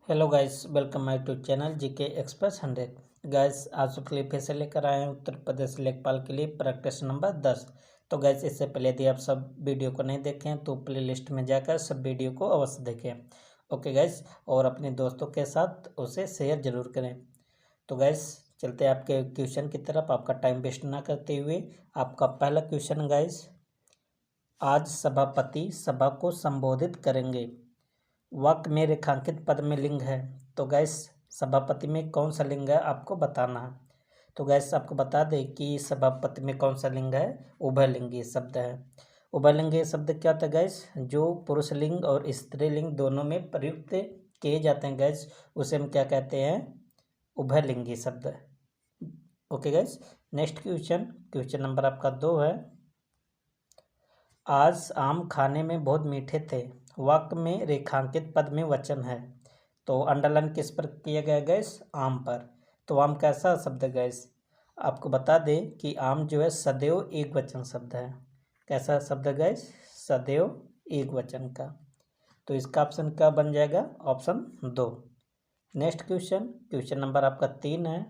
Hello guys, welcome my to channel GK express 100। Guys, आज सबके लिए फिर से लेकर आए हैं उत्तर प्रदेश लेखपाल के लिए प्रैक्टिस नंबर 10। तो गाइस, इससे पहले यदि आप सब वीडियो को नहीं देखें हैं तो प्ले लिस्ट में जाकर सब वीडियो को अवश्य देखें। ओके गाइस, और अपने दोस्तों के साथ उसे शेयर जरूर करें। तो गाइस, चलते हैं आपके क्वेश्चन की तरफ। आपका टाइम वेस्ट ना करते हुए आपका पहला क्वेश्चन गाइस, आज सभापति सभा को संबोधित करेंगे। वाक्य में रेखांकित पद में लिंग है। तो गैस, सभापति में कौन सा लिंग है आपको बताना है। तो गैस, आपको बता दें कि सभापति में कौन सा लिंग है, उभयलिंगी शब्द है। उभयलिंगी शब्द क्या होता है गैस, जो पुरुष लिंग और स्त्रीलिंग दोनों में प्रयुक्त किए जाते हैं गैस, उसे हम क्या कहते हैं, उभयलिंगी शब्द। Okay guys, next question number आपका 2 है। आज आम खाने में बहुत मीठे थे। वाक्य में रेखांकित पद में वचन है। तो अंडरलाइन किस पर किया गया गैस, आम पर। तो आम कैसा शब्द है गैस, आपको बता दें कि आम जो है सदैव एक वचन शब्द है। कैसा शब्द है गैस, सदैव एक वचन का। तो इसका ऑप्शन क्या बन जाएगा, ऑप्शन 2। नेक्स्ट क्वेश्चन नंबर आपका 3 है।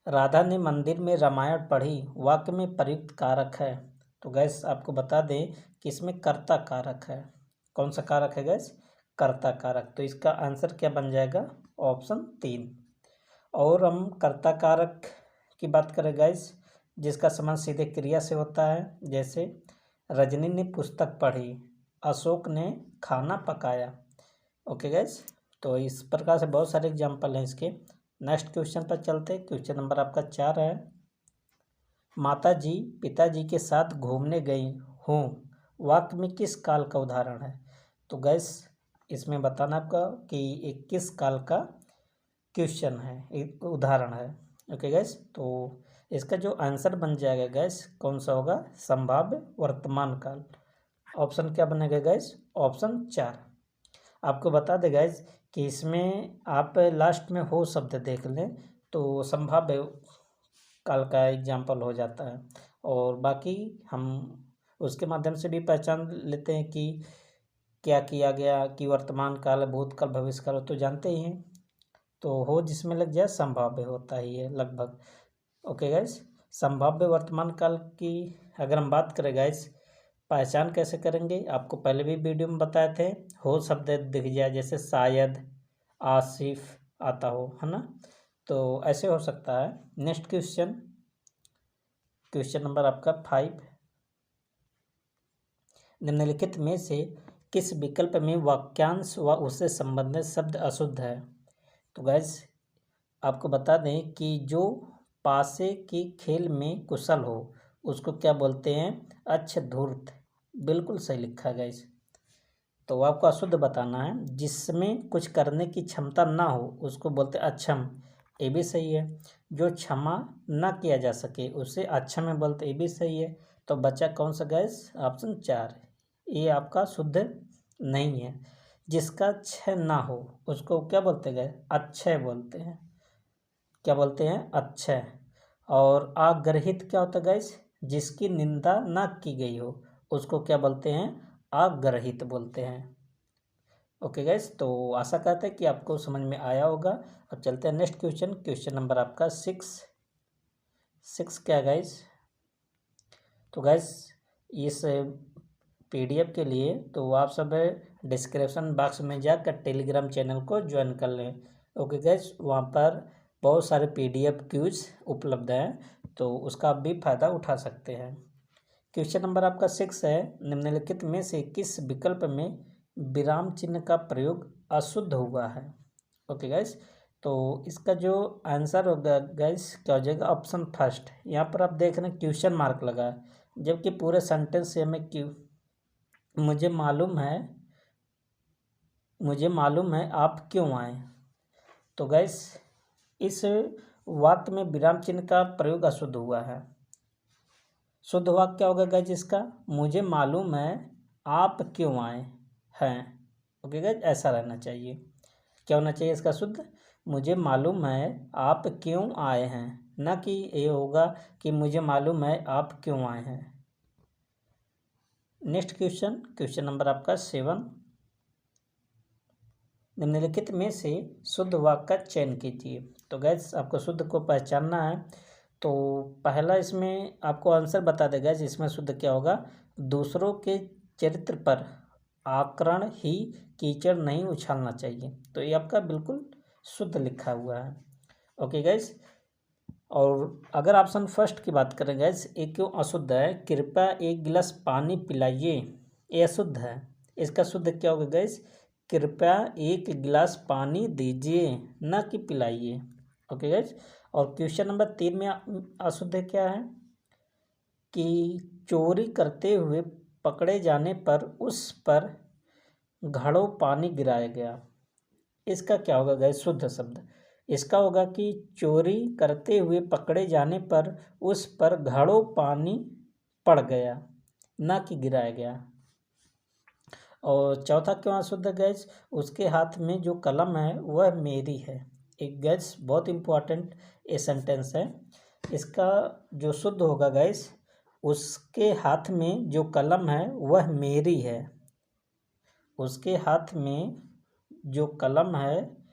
राधा ने मंदिर में रामायण पढ़ी। वाक्य में प्रयुक्त कारक है। तो गैस, आपको बता दें कि इसमें कर्ता कारक है। कौन सा कारक है गैस, कर्ता कारक। तो इसका आंसर क्या बन जाएगा, ऑप्शन 3। और हम कर्ता कारक की बात करें गैस, जिसका संबंध सीधे क्रिया से होता है। जैसे रजनी ने पुस्तक पढ़ी, अशोक ने खाना पकाया। ओके गैस, तो इस प्रकार से बहुत सारे एग्जाम्पल हैं इसके। नेक्स्ट क्वेश्चन पर चलते। क्वेश्चन नंबर आपका 4 है। माताजी पिताजी के साथ घूमने गई हूँ। वाक्य में किस काल का उदाहरण है। तो गैस, इसमें बताना आपका कि एक किस काल का क्वेश्चन है, एक उदाहरण है। ओके गैस, तो इसका जो आंसर बन जाएगा गैस, कौन सा होगा, संभाव्य वर्तमान काल। ऑप्शन क्या बनेगा गैस, ऑप्शन 4। आपको बता दें गैस कि इसमें आप लास्ट में हो शब्द देख लें तो संभाव्य काल का एग्जाम्पल हो जाता है। और बाकी हम उसके माध्यम से भी पहचान लेते हैं कि क्या किया गया, कि वर्तमान काल, भूतकाल, भविष्य काल तो जानते ही हैं। तो हो जिसमें लग जाए संभाव्य होता ही है लगभग। ओके गैस, संभाव्य वर्तमान काल की अगर हम बात करें गैस, पहचान कैसे करेंगे, आपको पहले भी वीडियो में बताए थे। हो शब्द दिख जाए, जैसे शायद, आसिफ आता हो, है ना, तो ऐसे हो सकता है। नेक्स्ट क्वेश्चन नंबर आपका 5। निम्नलिखित में से किस विकल्प में वाक्यांश व उससे संबंधित शब्द अशुद्ध है। तो गैस, आपको बता दें कि जो पासे के खेल में कुशल हो उसको क्या बोलते हैं, अच्छधूर्त। बिल्कुल सही लिखा है गैस। तो आपको अशुद्ध बताना है। जिसमें कुछ करने की क्षमता ना हो उसको बोलते हैं अक्षम। ये भी सही है। जो क्षमा ना किया जा सके उसे अक्षम में बोलते, ये भी सही है। तो बचा कौन सा गैस, ऑप्शन 4। ये आपका शुद्ध नहीं है। जिसका क्षय ना हो उसको क्या बोलते गए, अक्षय बोलते हैं। क्या बोलते हैं, अक्षय। और आग्रहित क्या होता है गैस, जिसकी निंदा ना की गई हो उसको क्या बोलते हैं, आग्रहित बोलते हैं। ओके गैस, तो आशा करते हैं कि आपको समझ में आया होगा। अब चलते हैं नेक्स्ट क्वेश्चन नंबर आपका 6 क्या गैस। तो गैस, इस पीडीएफ के लिए तो आप सब डिस्क्रिप्शन बॉक्स में जाकर टेलीग्राम चैनल को ज्वाइन कर लें। ओके गैस, वहाँ पर बहुत सारे पीडीएफ क्यूज उपलब्ध हैं, तो उसका आप भी फ़ायदा उठा सकते हैं। क्वेश्चन नंबर आपका 6 है। निम्नलिखित में से किस विकल्प में विराम चिन्ह का प्रयोग अशुद्ध हुआ है। ओके गैस, तो इसका जो आंसर होगा गैस क्या हो जाएगा, ऑप्शन फर्स्ट। यहाँ पर आप देख रहे हैं क्वेश्चन मार्क लगा है, जबकि पूरे सेंटेंस से हमें मुझे मालूम है आप क्यों आए। तो गैस, इस वाक्य में विराम चिन्ह का प्रयोग अशुद्ध हुआ है। शुद्ध वाक्य क्या होगा गैस इसका, मुझे मालूम है आप क्यों आए हैं। ओके गैस, ऐसा रहना चाहिए। क्या होना चाहिए इसका शुद्ध, मुझे मालूम है आप क्यों आए हैं, ना कि ये होगा कि मुझे मालूम है आप क्यों आए हैं। नेक्स्ट क्वेश्चन नंबर आपका 7। निम्नलिखित में से शुद्ध वाक्य का चयन कीजिए। तो गैस आपको शुद्ध को पहचानना है। तो पहला इसमें आपको आंसर बता देगा, इसमें शुद्ध क्या होगा, दूसरों के चरित्र पर आकरण ही कीचड़ नहीं उछालना चाहिए। तो ये आपका बिल्कुल शुद्ध लिखा हुआ है। Okay guys. और अगर ऑप्शन फर्स्ट की बात करें गैस, ये क्यों अशुद्ध है, कृपया एक गिलास पानी पिलाइए, ये अशुद्ध है। इसका शुद्ध क्या होगा गैस, कृपया एक गिलास पानी दीजिए, न कि पिलाइए। Okay guys. और क्वेश्चन नंबर 3 में अशुद्ध क्या है कि चोरी करते हुए पकड़े जाने पर उस पर घड़ों पानी गिराया गया। इसका क्या होगा गैस शुद्ध शब्द, इसका होगा कि चोरी करते हुए पकड़े जाने पर उस पर घड़ों पानी पड़ गया, ना कि गिराया गया। और चौथा क्यों अशुद्ध गैस, उसके हाथ में जो कलम है वह मेरी है। एक गैस बहुत इम्पोर्टेंट ये सेंटेंस है। इसका जो शुद्ध होगा गैस, उसके हाथ में जो कलम है वह मेरी है। उसके हाथ में जो कलम है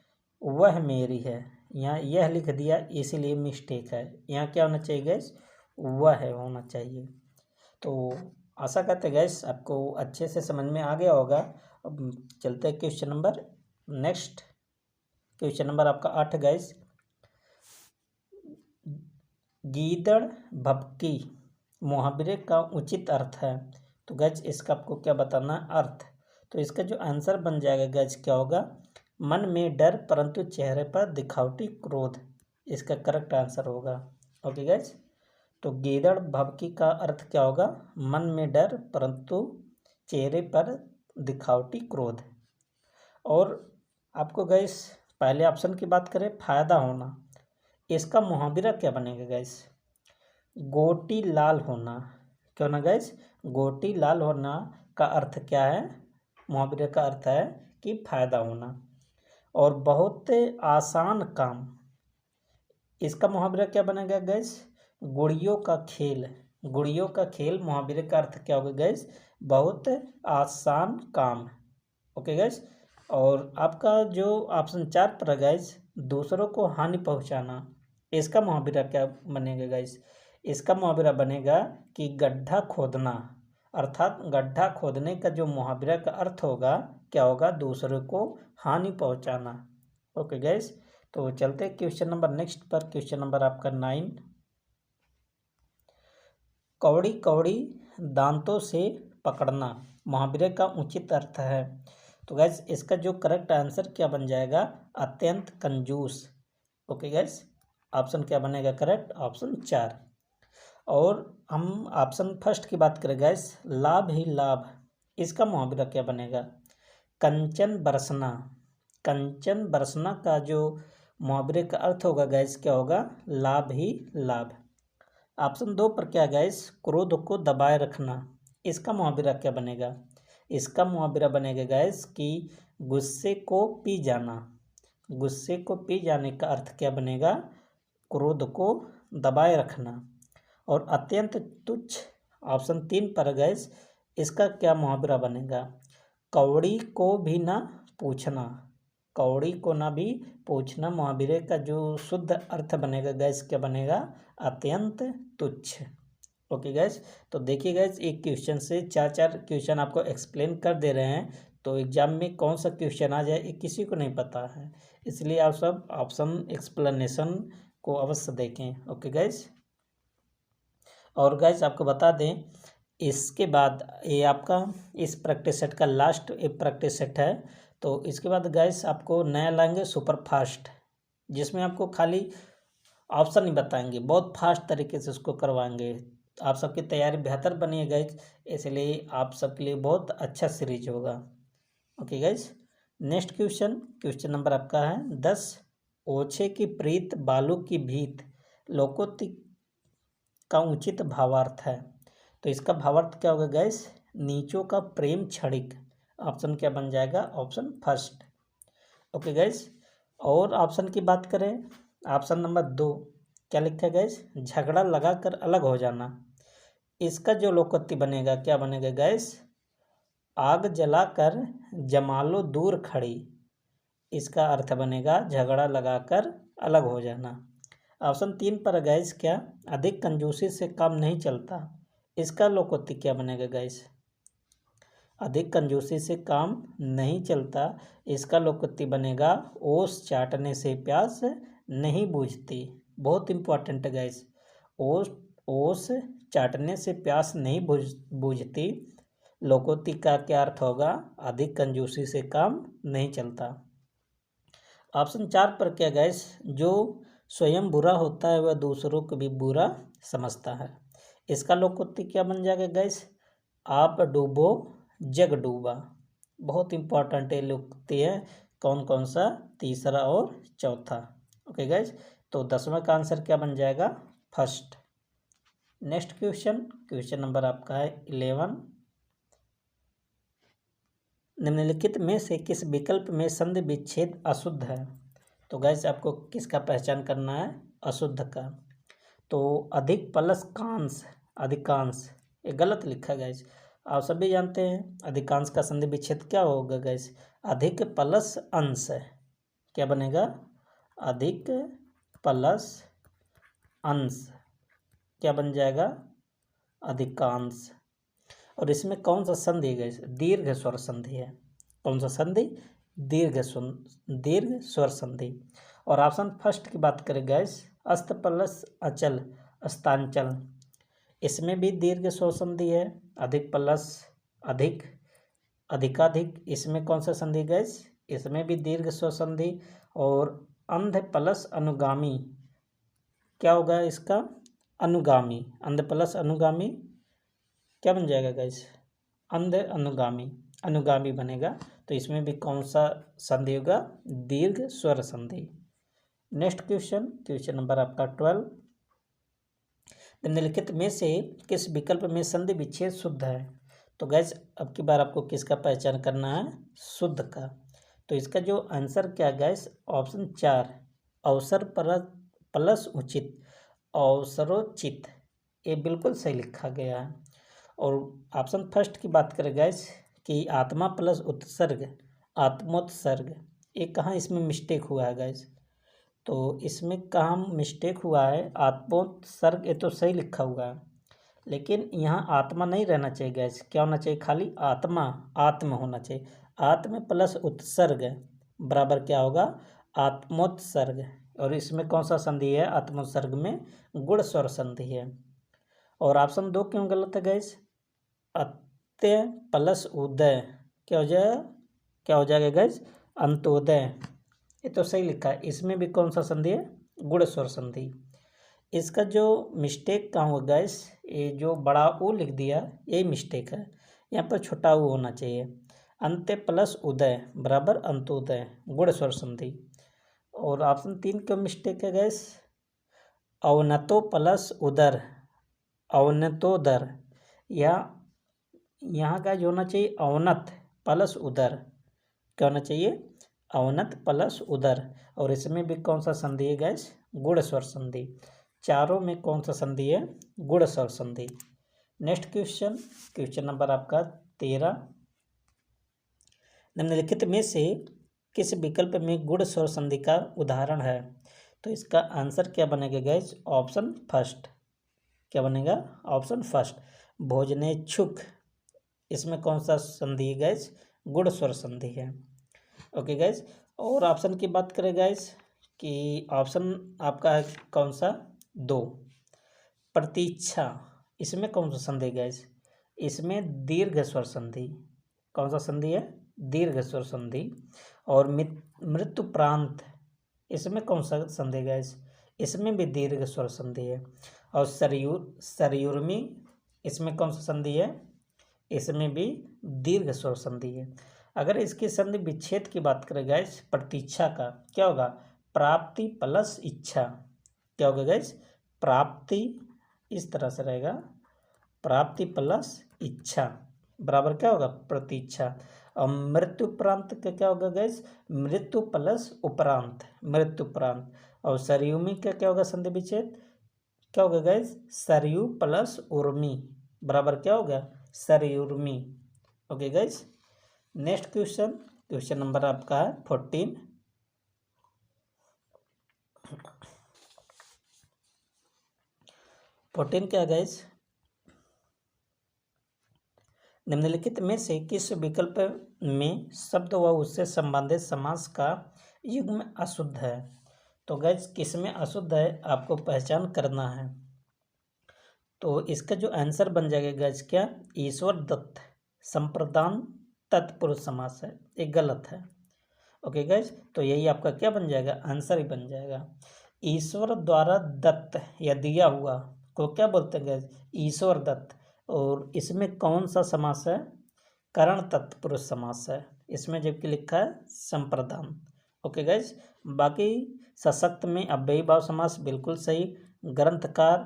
वह मेरी है। यहाँ यह लिख दिया इसीलिए मिस्टेक है, यहाँ क्या होना चाहिए गैस, वह है होना चाहिए। तो आशा करते गैस आपको अच्छे से समझ में आ गया होगा। अब चलते हैं question number next. Question number आपका 8 गैस, गीदड़ भभकी मुहावरे का उचित अर्थ है। तो गैस इसका आपको क्या बताना है अर्थ। तो इसका जो आंसर बन जाएगा गैस क्या होगा, मन में डर परंतु चेहरे पर दिखावटी क्रोध, इसका करेक्ट आंसर होगा। Okay gas. तो गीदड़ भभकी का अर्थ क्या होगा, मन में डर परंतु चेहरे पर दिखावटी क्रोध। और आपको गैस पहले ऑप्शन की बात करें, फायदा होना, इसका मुहावरा क्या बनेगा गैस, गोटी लाल होना। क्यों ना गैस, गोटी लाल होना का अर्थ क्या है, मुहावरे का अर्थ है कि फायदा होना। और बहुत आसान काम, इसका मुहावरा क्या बनेगा गैस, गुड़ियों का खेल। गुड़ियों का खेल मुहावरे का अर्थ क्या होगा गैस, बहुत आसान काम। Okay guys. और आपका जो ऑप्शन 4 पर है गैस, दूसरों को हानि पहुंचाना, इसका मुहावरा क्या बनेगा गैस, इसका मुहावरा बनेगा कि गड्ढा खोदना। अर्थात गड्ढा खोदने का जो मुहावरा का अर्थ होगा क्या होगा, दूसरों को हानि पहुंचाना। Okay gas. तो चलते क्वेश्चन नंबर नेक्स्ट पर। क्वेश्चन नंबर आपका 9, कौड़ी कौड़ी दांतों से पकड़ना मुहावरे का उचित अर्थ है। तो गैस इसका जो करेक्ट आंसर क्या बन जाएगा, अत्यंत कंजूस। Okay gas. ऑप्शन क्या बनेगा करेक्ट, ऑप्शन 4। और हम ऑप्शन फर्स्ट की बात करें गैस, लाभ ही लाभ, इसका मुहावरा क्या बनेगा, कंचन बरसना। कंचन बरसना का जो मुहावरे का अर्थ होगा गैस क्या होगा, लाभ ही लाभ। ऑप्शन 2 पर क्या गैस, क्रोध को दबाए रखना, इसका मुहावरा क्या बनेगा, इसका मुहावरा बनेगा गैस कि गुस्से को पी जाना। गुस्से को पी जाने का अर्थ क्या बनेगा, क्रोध को दबाए रखना। और अत्यंत तुच्छ, ऑप्शन 3 पर गैस, इसका क्या मुहावरा बनेगा, कौड़ी को भी ना पूछना। कौड़ी को ना भी पूछना मुहावरे का जो शुद्ध अर्थ बनेगा गैस क्या बनेगा, अत्यंत तुच्छ। Okay gas. तो देखिए गैस एक क्वेश्चन से 4 क्वेश्चन आपको एक्सप्लेन कर दे रहे हैं। तो एग्जाम में कौन सा क्वेश्चन आ जाए ये किसी को नहीं पता है, इसलिए आप सब ऑप्शन एक्सप्लेनेशन को अवश्य देखें। Okay guys. और गैस आपको बता दें इसके बाद ये आपका इस प्रैक्टिस सेट का लास्ट एक प्रैक्टिस सेट है। तो इसके बाद गैस आपको नया लाएंगे सुपर फास्ट, जिसमें आपको खाली ऑप्शन ही बताएंगे, बहुत फास्ट तरीके से उसको करवाएंगे। आप सबकी तैयारी बेहतर बनी है गैस, इसलिए आप सबके लिए बहुत अच्छा सीरीज होगा। Okay guys. Next question, question number आपका है 10, ओछे की प्रीत बालू की भीत लोकोक्ति का उचित भावार्थ है। तो इसका भावार्थ क्या होगा गैस, नीचों का प्रेम क्षणिक। ऑप्शन क्या बन जाएगा, ऑप्शन फर्स्ट। Okay guys. और ऑप्शन की बात करें, ऑप्शन नंबर 2 क्या लिखा है गैस, झगड़ा लगाकर अलग हो जाना। इसका जो लोकोक्ति बनेगा क्या बनेगा गैस, आग जलाकर जमा लो दूर खड़ी। इसका अर्थ बनेगा झगड़ा लगाकर अलग हो जाना। ऑप्शन 3 पर गैस क्या, अधिक कंजूसी से काम नहीं चलता, इसका लोकोक्ति क्या बनेगा गैस, अधिक कंजूसी से काम नहीं चलता, इसका लोकोक्ति बनेगा ओस चाटने से प्यास नहीं बुझती। बहुत इंपॉर्टेंट है गैस, ओस चाटने से प्यास नहीं बुझती, लोकोक्ति का क्या अर्थ होगा, अधिक कंजूसी से काम नहीं चलता। ऑप्शन 4 पर क्या गैस, जो स्वयं बुरा होता है वह दूसरों को भी बुरा समझता है, इसका लोकोक्ति क्या बन जाएगा गैस, आप डूबो जग डूबा। बहुत इंपॉर्टेंट ये लोकोक्ति है, कौन कौन सा, तीसरा और चौथा। ओके गैस, तो 10वां का आंसर क्या बन जाएगा, फर्स्ट। नेक्स्ट क्वेश्चन नंबर आपका है 11। निम्नलिखित में से किस विकल्प में संधि विच्छेद अशुद्ध है। तो गैस आपको किसका पहचान करना है, अशुद्ध का। तो अधिक प्लस कांश, अधिकांश, ये गलत लिखा गैस। आप सभी जानते हैं अधिकांश का संधि विच्छेद क्या होगा गैस, अधिक प्लस अंश, क्या बनेगा, अधिक प्लस अंश, क्या बन जाएगा, अधिकांश। और इसमें कौन सा संधि है गैस, दीर्घ स्वर संधि है। कौन सा संधि, दीर्घ स्वर संधि। और ऑप्शन फर्स्ट की बात करें गैस, अस्त प्लस अचल अस्तांचल, इसमें भी दीर्घ स्वर संधि है। अधिक प्लस अधिक, अधिकाधिक, इसमें कौन सा संधि गैस, इसमें भी दीर्घ स्वर संधि। और अंध प्लस अनुगामी, क्या होगा इसका, अनुगामी, अंध प्लस अनुगामी, क्या बन जाएगा गैस, अंध अनुगामी, अनुगामी बनेगा। तो इसमें भी कौन सा संधि होगा, दीर्घ स्वर संधि। नेक्स्ट क्वेश्चन नंबर आपका 12। निम्नलिखित में से किस विकल्प में संधि विच्छेद शुद्ध है। तो गैस अब की बार आपको किसका पहचान करना है, शुद्ध का। तो इसका जो आंसर क्या है गैस, ऑप्शन 4, अवसर प्लस उचित, अवसरोचित, ये बिल्कुल सही लिखा गया है। और ऑप्शन फर्स्ट की बात करें गैस कि आत्मा प्लस उत्सर्ग, आत्मोत्सर्ग, ये कहाँ इसमें मिस्टेक हुआ है गैस, तो इसमें कहाँ मिस्टेक हुआ है, आत्मोत्सर्ग ये तो सही लिखा हुआ है, लेकिन यहाँ आत्मा नहीं रहना चाहिए गैस, क्या होना चाहिए, खाली आत्मा, आत्म होना चाहिए। आत्म प्लस उत्सर्ग बराबर क्या होगा, आत्मोत्सर्ग। और इसमें कौन सा संधि है, आत्मोत्सर्ग में गुण स्वर संधि है। और ऑप्शन 2 क्यों गलत है गैस, अत्य प्लस उदय, क्या हो जाएगा गैस, अंत्योदय, ये तो सही लिखा है। इसमें भी कौन सा संधि है, गुण स्वर संधि। इसका जो मिस्टेक कहाँ हुआ गैस, ये जो बड़ा ऊ लिख दिया यही मिस्टेक है, यहाँ पर छोटा ऊ होना चाहिए। अंत्य प्लस उदय बराबर अंत्योदय, गुण स्वर संधि। और ऑप्शन 3 क्यों मिस्टेक है गैस, अवनतो प्लस उदर, अवनतोदर, या यहाँ का जो होना चाहिए अवनत प्लस उदर, क्या होना चाहिए, अवनत प्लस उदर। और इसमें भी कौन सा संधि है गैस, गुण स्वर संधि। चारों में कौन सा संधि है, गुण स्वर संधि। नेक्स्ट क्वेश्चन नंबर आपका 13। निम्नलिखित में से किस विकल्प में गुण स्वर संधि का उदाहरण है। तो इसका आंसर क्या बनेगा गैस, ऑप्शन फर्स्ट, क्या बनेगा, ऑप्शन फर्स्ट, भोजनेच्छुक, इसमें कौन सा संधि है गैस, गुण स्वर संधि है। ओके गैस, और ऑप्शन की बात करें गैस कि ऑप्शन आपका है कौन सा, 2, प्रतीक्षा, इसमें कौन सा संधि है गैस, इसमें दीर्घ स्वर संधि, कौन सा संधि है, दीर्घ स्वर संधि। और मृत्यु प्रांत, इसमें कौन सा संधि है गैस, इसमें भी दीर्घ स्वर संधि है। और सरयुर्मी, इसमें कौन सा संधि है, इसमें भी दीर्घ स्वर संधि है। अगर इसकी संधि विच्छेद की बात करें गैस, प्रतीक्षा का क्या होगा, प्राप्ति प्लस इच्छा, क्या होगा गैस, प्राप्ति, इस तरह से रहेगा, प्राप्ति प्लस इच्छा बराबर क्या होगा, प्रतीक्षा। और मृत्यु प्रांत का क्या होगा गैस, मृत्यु प्लस उपरांत, मृत्यु प्रांत। और सरयुमी का क्या होगा संधि विच्छेद, क्या होगा गैस, सरयू प्लस उर्मी बराबर क्या होगा, सरयुर्मी। Okay guys, next question number आपका है 14। 14 क्या गाइस, निम्नलिखित में से किस विकल्प में शब्द व उससे संबंधित समास का युग्म अशुद्ध है। तो गाइस किस में अशुद्ध है आपको पहचान करना है। तो इसका जो आंसर बन जाएगा गाइस क्या, ईश्वर दत्त संप्रदान तत्पुरुष समास है, एक गलत है। ओके गाइस, तो यही आपका क्या बन जाएगा, आंसर ही बन जाएगा। ईश्वर द्वारा दत्त या दिया हुआ को क्या बोलते हैं गाइस, ईश्वर दत्त। और इसमें कौन सा समास है, करण तत्पुरुष समास है। इसमें जबकि लिखा है संप्रदान। ओके गाइस, बाकी सशक्त में अव्ययी भाव समास बिल्कुल सही। ग्रंथकार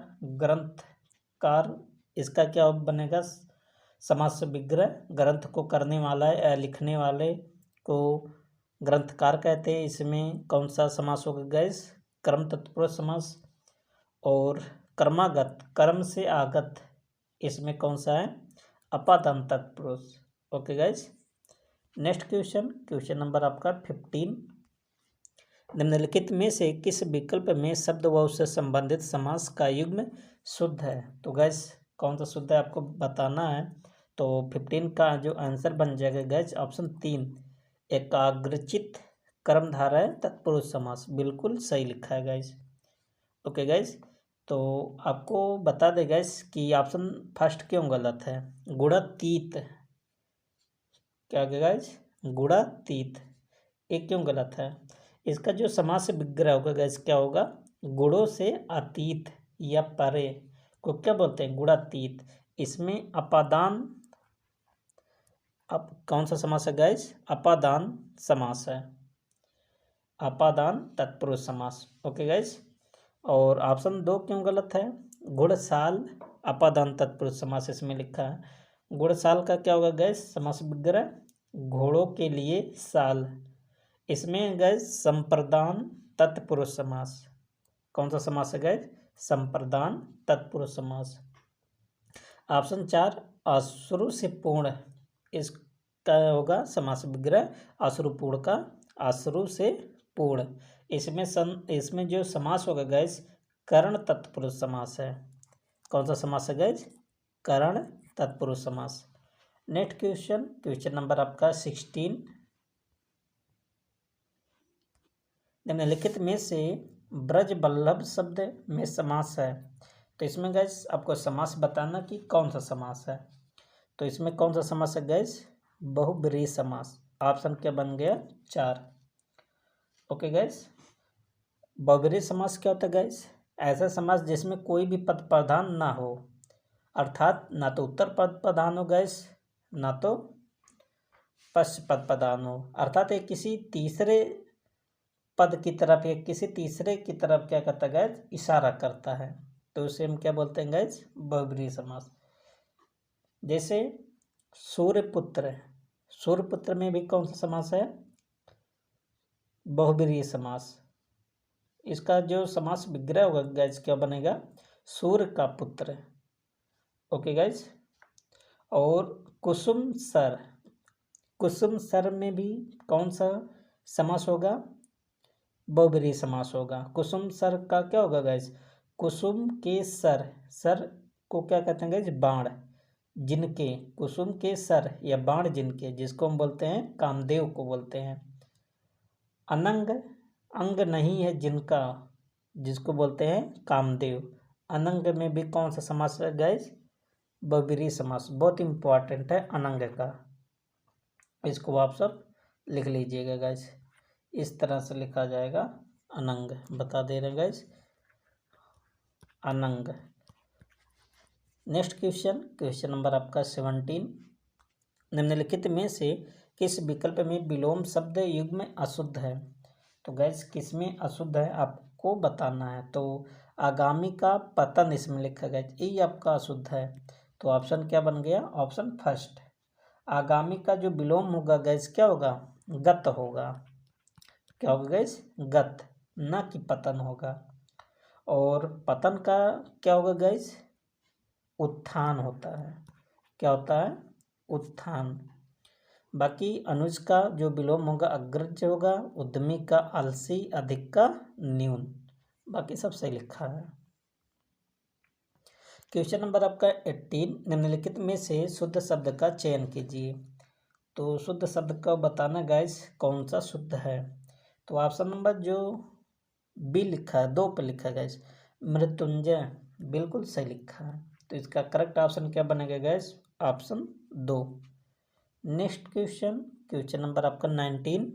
इसका क्या बनेगा, समास से विग्रह, ग्रंथ को करने वाला या लिखने वाले को ग्रंथकार कहते हैं। इसमें कौन सा समास होगा गाइस, कर्म तत्पुरुष समास। और कर्मागत, कर्म से आगत, इसमें कौन सा है, अपादान तत्पुरुष। Okay guys, next question number आपका 15। निम्नलिखित में से किस विकल्प में शब्द व उससे संबंधित समास का युग्म शुद्ध है। तो गाइस कौन सा शुद्ध है आपको बताना है। तो 15 का जो आंसर बन जाएगा गाइस ऑप्शन 3, एकाग्रचित कर्मधारय तत्पुरुष समास, बिल्कुल सही लिखा है गाइस। ओके गाइस, तो आपको बता दें गाइस कि ऑप्शन फर्स्ट क्यों गलत है, गुणातीत, क्या होगा गाइस, गुणातीत, एक क्यों गलत है। इसका जो समास विग्रह होगा गाइस क्या होगा, गुणों से अतीत या परे को क्या बोलते हैं, गुणातीत। इसमें अपादान, अब कौन सा समास है गाइस, अपादान समास है, अपादान तत्पुरुष समास। ओके गाइस, और ऑप्शन 2 क्यों गलत है, गुणसाल अपादान तत्पुरुष समास इसमें लिखा है। गुणसाल का क्या होगा गैस, समास विग्रह, घोड़ों के लिए साल। इसमें गैस संप्रदान तत्पुरुष समास, कौन सा समास है गैस, संप्रदान तत्पुरुष समास। ऑप्शन 4 अश्रु से पूर्ण, इसका होगा समास विग्रह अश्रुपूर्ण का, अश्रु से पूर्ण। इसमें जो समास होगा गैस करण तत्पुरुष समास है, कौन सा समास है गैस, करण तत्पुरुष समास। नेक्स्ट क्वेश्चन नंबर आपका 16। निम्नलिखित में से ब्रज बल्लभ शब्द में समास है। तो इसमें गैस आपको समास बताना कि कौन सा समास है। तो इसमें कौन सा समास है गैस, बहुब्रीहि समास। ऑप्शन क्या बन गया 4। ओके गैस, बहुब्रीहि समास क्या होता है गैस, ऐसा समास जिसमें कोई भी पद प्रधान ना हो, अर्थात ना तो उत्तर पद प्रधान हो गैस, ना तो पश्च पद प्रधान हो, अर्थात एक किसी तीसरे पद की तरफ या किसी तीसरे की तरफ क्या करता है गैस, इशारा करता है। तो उसे हम क्या बोलते हैं गैस, बहुब्रीहि समास। जैसे सूर्यपुत्र, सूर्यपुत्र में भी कौन सा समास है, बहुब्रीहि समास। इसका जो समास विग्रह होगा गैस क्या बनेगा, सूर्य का पुत्र। ओके गैस, और कुसुम सर, कुसुम सर में भी कौन सा समास होगा, बहुब्रीहि समास होगा। कुसुम सर का क्या होगा गैस, कुसुम के सर, सर को क्या कहते हैं गैस, बाण, जिनके, कुसुम के सर या बाण जिनके, जिसको हम बोलते हैं कामदेव को बोलते हैं। अनंग, अंग नहीं है जिनका, जिसको बोलते हैं कामदेव। अनंग में भी कौन सा समास है गैस, बहुब्रीहि समास। बहुत इंपॉर्टेंट है अनंग का, इसको आप सब लिख लीजिएगा गैस, इस तरह से लिखा जाएगा अनंग, बता दे रहे गैस, अनंग। नेक्स्ट क्वेश्चन नंबर आपका 17। निम्नलिखित में से किस विकल्प में विलोम शब्द युग्म अशुद्ध है। तो गैस किस में अशुद्ध है आपको बताना है। तो आगामी का पतन इसमें लिखा गया, यही आपका अशुद्ध है। तो ऑप्शन क्या बन गया, ऑप्शन फर्स्ट, आगामी का जो विलोम होगा गैस क्या होगा, गत होगा, क्या होगा गैस, गत, ना कि पतन होगा। और पतन का क्या होगा गैस, उत्थान होता है, क्या होता है, उत्थान। बाकी अनुज का जो विलोम होगा अग्रज होगा, उद्यमी का आलसी, अधिक का न्यून। बाकी सब सही लिखा है। क्वेश्चन नंबर आपका 18, निम्नलिखित में से शुद्ध शब्द का चयन कीजिए। तो शुद्ध शब्द का बताना गाइस कौन सा शुद्ध है। तो ऑप्शन नंबर जो बी लिखा है, 2 पे लिखा है गाइस, मृत्युंजय, बिल्कुल सही लिखा है। तो इसका करेक्ट ऑप्शन क्या बनेगा guys, option 2। Next question, question number आपका 19,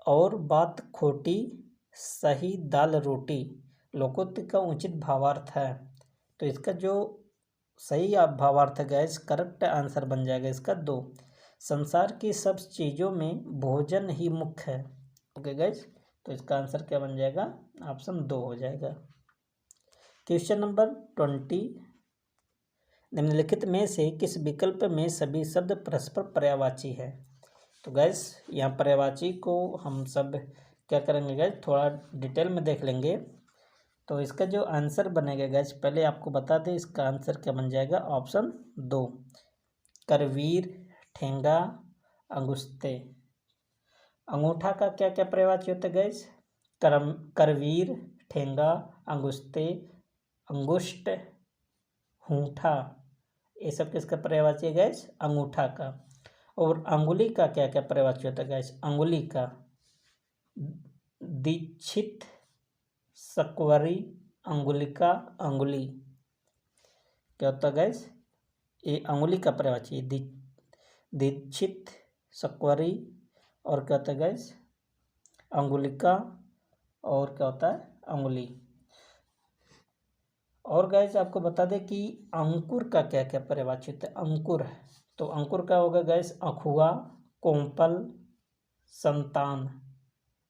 और बात खोटी सही दाल रोटी लोकोक्ति का उचित भावार्थ है। तो इसका जो सही आप भावार्थ है गाइस, करेक्ट आंसर बन जाएगा इसका 2। संसार की सब चीज़ों में भोजन ही मुख्य है। ओके गाइस, तो इसका आंसर क्या बन जाएगा, ऑप्शन 2 हो जाएगा। क्वेश्चन नंबर 20, निम्नलिखित में से किस विकल्प में सभी शब्द परस्पर पर्यायवाची है। तो गैस यहाँ पर्यायवाची को हम सब क्या करेंगे गैस, थोड़ा डिटेल में देख लेंगे। तो इसका जो आंसर बनेगा गैस, पहले आपको बता दें इसका आंसर क्या बन जाएगा, ऑप्शन 2, करवीर, ठेंगा, अंगुस्ते। अंगूठा का क्या क्या पर्यायवाची होता है गैस, करवीर, ठेंगा, अंगुस्ते, अंगुष्ट, हूठा, ये सब किसका पर्यायवाची है गैस, अंगूठा का। और अंगुली का क्या क्या पर्यायवाची होता है गैस, अंगुली का दीक्षित, सकवरी, अंगुलिका, अंगुली, क्या होता है गैस, ये अंगुली का पर्यायवाची दीक्षित, सकवरी, और क्या होता है गैस, अंगुलिका, और क्या होता है, अंगुली। और गैस आपको बता दें कि अंकुर का क्या क्या पर्यायवाची होता है, अंकुर, तो अंकुर का होगा गैस, अखुआ, कोंपल, संतान,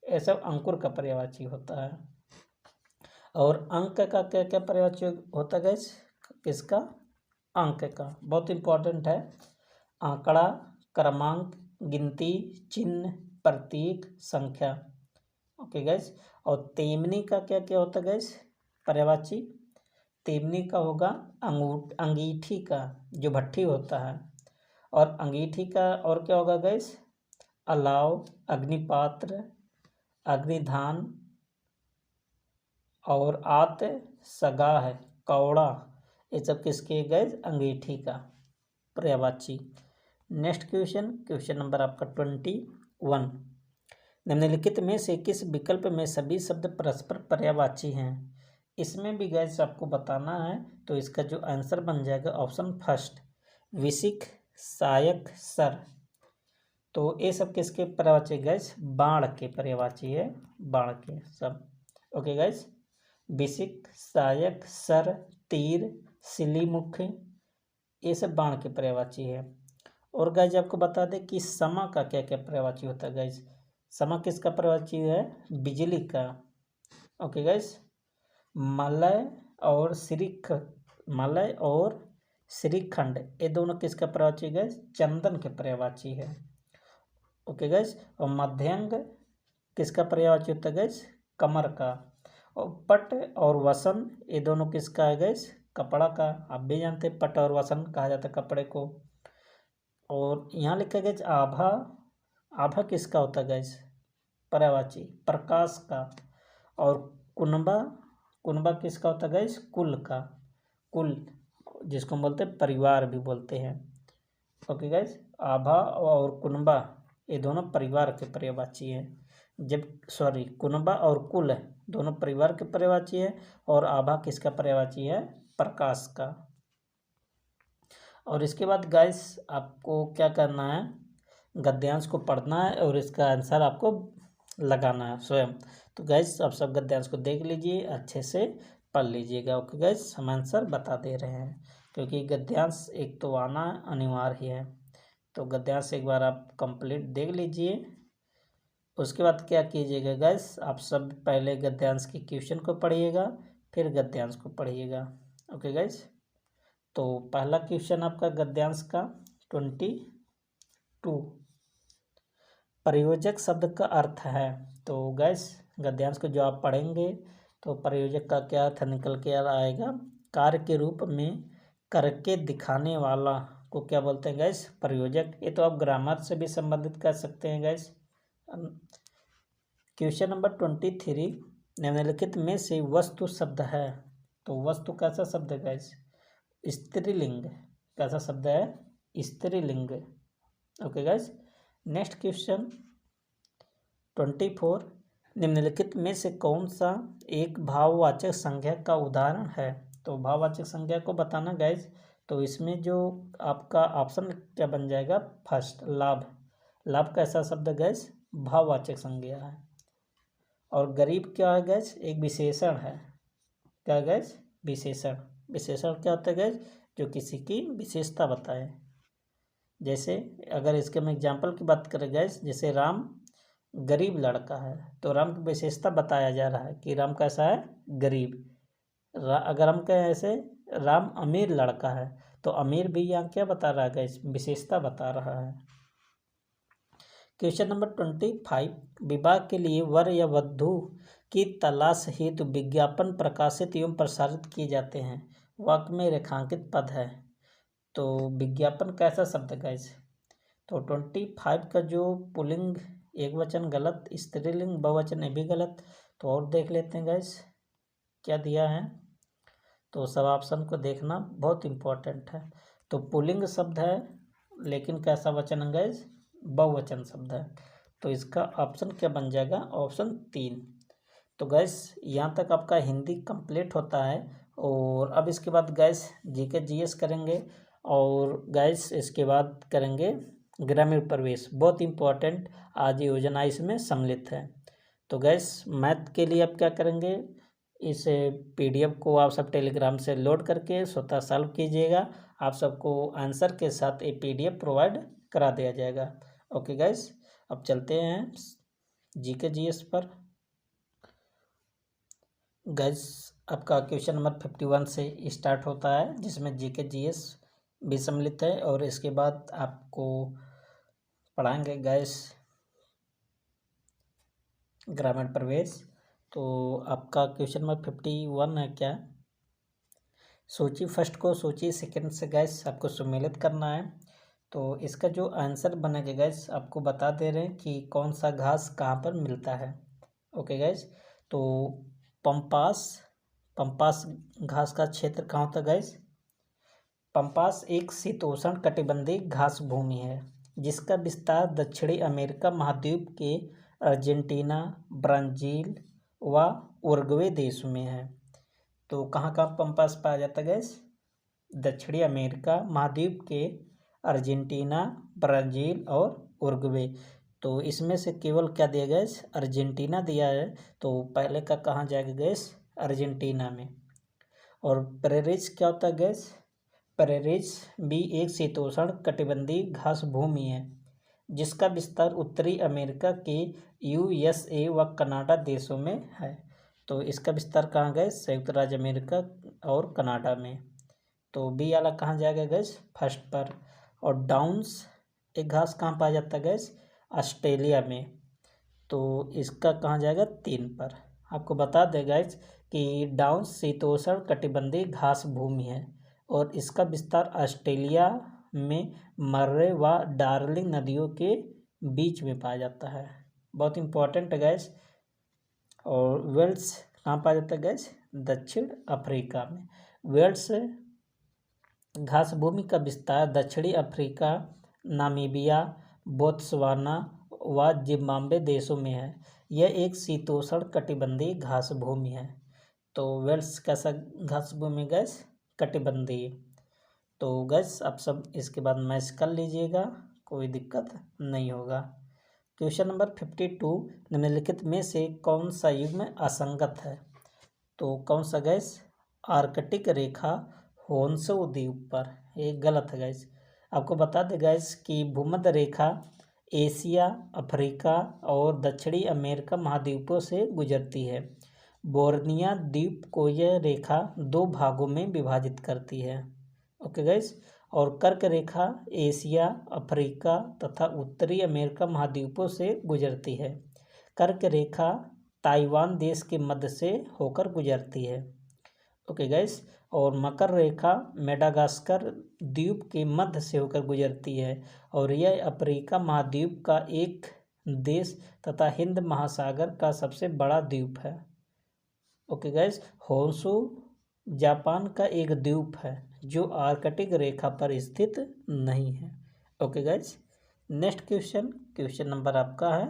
ये सब अंकुर का पर्यायवाची होता है। और अंक का क्या क्या पर्यायवाची होता है गैस, किसका, अंक का, बहुत इंपॉर्टेंट है, आंकड़ा, क्रमांक, गिनती, चिन्ह, प्रतीक, संख्या। Okay guys. और तेमनी का क्या क्या होता है गैस, पर्यायवाची, तेमनी का होगा अंगीठी का, जो भट्ठी होता है, और अंगीठी का और क्या होगा गैस, अलाव, अग्निपात्र, अग्निधान, और आत, सगाह, कौड़ा, ये सब किसके गैस, अंगीठी का पर्यायवाची। नेक्स्ट क्वेश्चन, क्वेश्चन नंबर आपका 21, निम्नलिखित में से किस विकल्प में सभी शब्द परस्पर पर्यायवाची हैं। इसमें भी गैस आपको बताना है। तो इसका जो आंसर बन जाएगा, ऑप्शन फर्स्ट, विशिख, सहायक, सर। तो ये सब किसके पर्यायवाची गैस, बाण के पर्यायवाची है, बाण के सब। ओके गैस, विशिख, सहायक, सर, तीर, सिलीमुख, ये सब बाण के पर्यायवाची है। और गैस आपको बता दें कि समा का क्या क्या पर्यायवाची होता है गैस, समा किसका पर्यायवाची है, बिजली का। ओके गैस, मलय और श्रीखंड, ये दोनों किसका पर्यायवाची गैस, चंदन के पर्यायवाची है। ओके गैस, और मध्यंग किसका पर्यायवाची होता है गैस, कमर का। और पट और वसन, ये दोनों किसका है गैस, कपड़ा का। आप भी जानते हैं पट और वसन कहा जाता है कपड़े को। और यहाँ लिखा गया आभा, आभा किसका होता है गैस, पर्यायवाची, प्रकाश का। और कुनबा, कुनबा किसका होता है गैस, कुल का, कुल जिसको हम बोलते हैं परिवार भी बोलते हैं। ओके गैस, आभा और कुनबा ये दोनों परिवार के पर्यायवाची हैं। कुनबा और कुल दोनों परिवार के पर्यायवाची है, और आभा किसका पर्यायवाची है, प्रकाश का। और इसके बाद गाइस आपको क्या करना है, गद्यांश को पढ़ना है और इसका आंसर आपको लगाना है स्वयं। तो गाइस आप सब गद्यांश को देख लीजिए, अच्छे से पढ़ लीजिएगा। ओके गाइस, हम आंसर बता दे रहे हैं, क्योंकि गद्यांश एक तो आना अनिवार्य है। तो गद्यांश एक बार आप कंप्लीट देख लीजिए। उसके बाद क्या कीजिएगा गाइस, आप सब पहले गद्यांश के क्वेश्चन को पढ़िएगा, फिर गद्यांश को पढ़िएगा। ओके गाइस, तो पहला क्वेश्चन आपका गद्यांश का 22, प्रयोजक शब्द का अर्थ है। तो गैस गद्यांश को जो आप पढ़ेंगे तो प्रयोजक का क्या अर्थ निकल के आएगा, कार्य के रूप में करके दिखाने वाला को क्या बोलते हैं गैस, प्रयोजक। ये तो आप ग्रामर से भी संबंधित कर सकते हैं गैस। क्वेश्चन नंबर 23, निम्नलिखित में से वस्तु शब्द है। तो वस्तु कैसा शब्द है गाइस? स्त्रीलिंग। कैसा शब्द है? स्त्रीलिंग। Okay guys. नेक्स्ट क्वेश्चन 24, निम्नलिखित में से कौन सा एक भाववाचक संज्ञा का उदाहरण है? तो भाववाचक संज्ञा को बताना गाइस, तो इसमें जो आपका ऑप्शन क्या बन जाएगा? फर्स्ट, लाभ। लाभ कैसा शब्द है गाइस? भाववाचक संज्ञा है। और गरीब क्या है गैस? एक विशेषण है। क्या गैस? विशेषण। विशेषण क्या होता है गैस? जो किसी की विशेषता बताए। जैसे अगर इसके हम एग्जाम्पल की बात करें गैस, जैसे राम गरीब लड़का है, तो राम की विशेषता बताया जा रहा है कि राम कैसा है? गरीब। अगर हम कहें ऐसे राम अमीर लड़का है, तो अमीर भी यहाँ क्या बता रहा है गैस? विशेषता बता रहा है। क्वेश्चन नंबर 25, विवाह के लिए वर या वधू की तलाश हेतु विज्ञापन प्रकाशित एवं प्रसारित किए जाते हैं। वाक्य में रेखांकित पद है। तो विज्ञापन कैसा शब्द है गाइस? तो 25 का जो पुल्लिंग एक वचन गलत, स्त्रीलिंग बहुवचन ये भी गलत। तो और देख लेते हैं गाइस क्या दिया है। तो सब ऑप्शन को देखना बहुत इम्पोर्टेंट है। तो पुल्लिंग शब्द है, लेकिन कैसा वचन है गाइस? बहुवचन शब्द है। तो इसका ऑप्शन क्या बन जाएगा? ऑप्शन 3। तो गैस यहाँ तक आपका हिंदी कंप्लीट होता है। और अब इसके बाद गैस जीके जीएस करेंगे, और गैस इसके बाद करेंगे ग्रामीण प्रवेश। बहुत इम्पोर्टेंट आज योजना इसमें सम्मिलित है। तो गैस मैथ के लिए आप क्या करेंगे? इस पीडीएफ को आप सब टेलीग्राम से लोड करके स्वतः सॉल्व कीजिएगा। आप सबको आंसर के साथ ये पीडीएफ प्रोवाइड करा दिया जाएगा। ओके गैस, अब चलते हैं जीके जीएस पर। गैस आपका क्वेश्चन नंबर 51 से स्टार्ट होता है, जिसमें जीके जीएस भी सम्मिलित है। और इसके बाद आपको पढ़ाएंगे गैस ग्रामीण प्रवेश। तो आपका क्वेश्चन नंबर 51 है क्या? सूची फर्स्ट को सूची सेकंड से गैस आपको सम्मिलित करना है। तो इसका जो आंसर बनेगा गैस आपको बता दे रहे हैं कि कौन सा घास कहाँ पर मिलता है। ओके गैस, तो पंपास घास का क्षेत्र कहाँ होता है गैस? पंपास एक शीतोष्ण कटिबंधीय घास भूमि है जिसका विस्तार दक्षिणी अमेरिका महाद्वीप के अर्जेंटीना, ब्राज़ील व उरुग्वे देश में है। तो कहाँ कहाँ पंपास पाया जाता है गैस? दक्षिणी अमेरिका महाद्वीप के अर्जेंटीना, ब्राज़ील और उरुग्वे। तो इसमें से केवल क्या दिया गैस? अर्जेंटीना दिया है। तो पहले का कहाँ जाएगा गैस? अर्जेंटीना में। और प्रेरिज क्या होता है गैस? प्रेरिज भी एक शीतोष्ण कटिबंधीय घास भूमि है जिसका विस्तार उत्तरी अमेरिका के यूएसए व कनाडा देशों में है। तो इसका विस्तार कहाँ गैस? संयुक्त राज्य अमेरिका और कनाडा में। तो बी वाला कहाँ जाएगा गैस? फर्स्ट पर। और डाउन्स एक घास कहाँ पाया जाता है गैस? ऑस्ट्रेलिया में। तो इसका कहाँ जाएगा? 3 पर। आपको बता दें गैस कि डाउन्स शीतोष्ण कटिबंधीय घास भूमि है और इसका विस्तार ऑस्ट्रेलिया में मर्रे व डार्लिंग नदियों के बीच में पाया जाता है। बहुत इम्पोर्टेंट है गैस। और वेल्स कहाँ पाया जाता है गैस? दक्षिण अफ्रीका में। वेल्स घास भूमि का विस्तार दक्षिणी अफ्रीका, नामीबिया, बोत्सवाना व जिम्बाब्वे देशों में है। यह एक शीतोष्ण कटिबंधीय घास भूमि है। तो वेल्स कैसा घास भूमि गैस? कटिबंधीय। तो गैस आप सब इसके बाद मैच कर लीजिएगा, कोई दिक्कत नहीं होगा। क्वेश्चन नंबर 52, निम्नलिखित में से कौन सा युग्म असंगत है? तो कौन सा गैस? आर्कटिक रेखा होन्सो द्वीप पर। ये गलत है गैस। आपको बता दें गैस कि भूमध्य रेखा एशिया, अफ्रीका और दक्षिणी अमेरिका महाद्वीपों से गुजरती है। बोर्निया द्वीप को यह रेखा 2 भागों में विभाजित करती है। Okay guys. और कर्क रेखा एशिया, अफ्रीका तथा उत्तरी अमेरिका महाद्वीपों से गुजरती है। कर्क रेखा ताइवान देश के मध्य से होकर गुजरती है। Okay guys. और मकर रेखा मेडागास्कर द्वीप के मध्य से होकर गुजरती है और यह अफ्रीका महाद्वीप का एक देश तथा हिंद महासागर का सबसे बड़ा द्वीप है। ओके गैस, होन्शु जापान का एक द्वीप है जो आर्कटिक रेखा पर स्थित नहीं है। Okay guys, next question number आपका है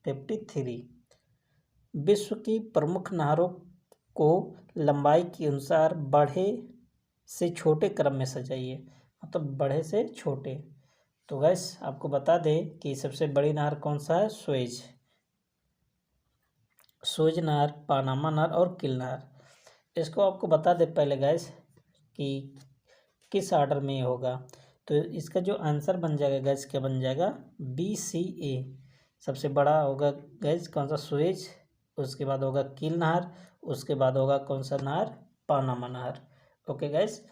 53। विश्व की प्रमुख नहरों को लंबाई के अनुसार बड़े से छोटे क्रम में सजाइए, मतलब बड़े से छोटे। तो गैस आपको बता दें कि सबसे बड़ी नहर कौन सा है, सुएज नहर, पानामा नहर और किल नहर। इसको आपको बता दें पहले गैस कि किस ऑर्डर में होगा। तो इसका जो आंसर बन जाएगा गैस क्या बन जाएगा, BCA। सबसे बड़ा होगा गैस कौन सा, सुएज, उसके बाद होगा किल नहर, उसके बाद होगा कौन सा नहर, पानामा नहर। ओके गैस,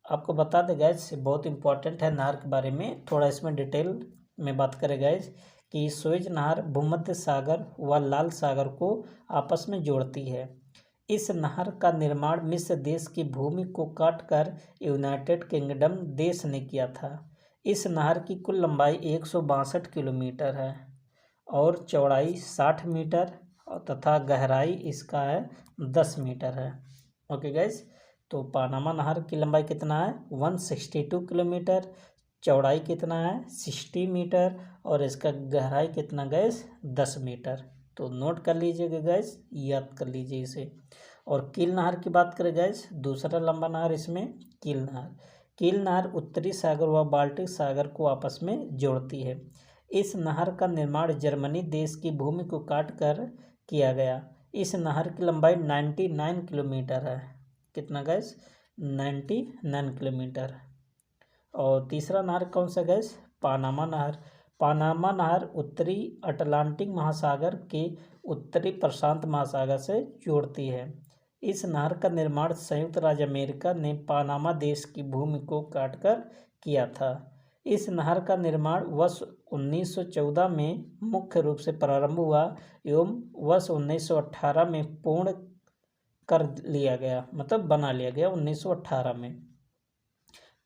आपको बता दें गैस बहुत इंपॉर्टेंट है नहर के बारे में, थोड़ा इसमें डिटेल में बात करें गैस कि सुएज नहर भूमध्य सागर व लाल सागर को आपस में जोड़ती है। इस नहर का निर्माण मिस्र देश की भूमि को काटकर यूनाइटेड किंगडम देश ने किया था। इस नहर की कुल लंबाई 162 किलोमीटर है और चौड़ाई 60 मीटर तथा गहराई इसका है 10 मीटर है। ओके गैस, तो पानामा नहर की लंबाई कितना है, 162 किलोमीटर, चौड़ाई कितना है 60 मीटर और इसका गहराई कितना गैस 10 मीटर। तो नोट कर लीजिएगा गैस, याद कर लीजिए इसे। और कील नहर की बात करें गैस, दूसरा लंबा नहर इसमें कील नहर। कील नहर उत्तरी सागर व बाल्टिक सागर को आपस में जोड़ती है। इस नहर का निर्माण जर्मनी देश की भूमि को काटकर किया गया। इस नहर की लंबाई 99 किलोमीटर है। कितना गैस, 99 किलोमीटर। और तीसरा नहर कौन सा गैस, पानामा नहर। पानामा नहर उत्तरी अटलांटिक महासागर के उत्तरी प्रशांत महासागर से जोड़ती है। इस नहर का निर्माण संयुक्त राज्य अमेरिका ने पानामा देश की भूमि को काटकर किया था। इस नहर का निर्माण वर्ष 1914 में मुख्य रूप से प्रारंभ हुआ एवं वर्ष 1918 में पूर्ण कर लिया गया, मतलब बना लिया गया 1918 में।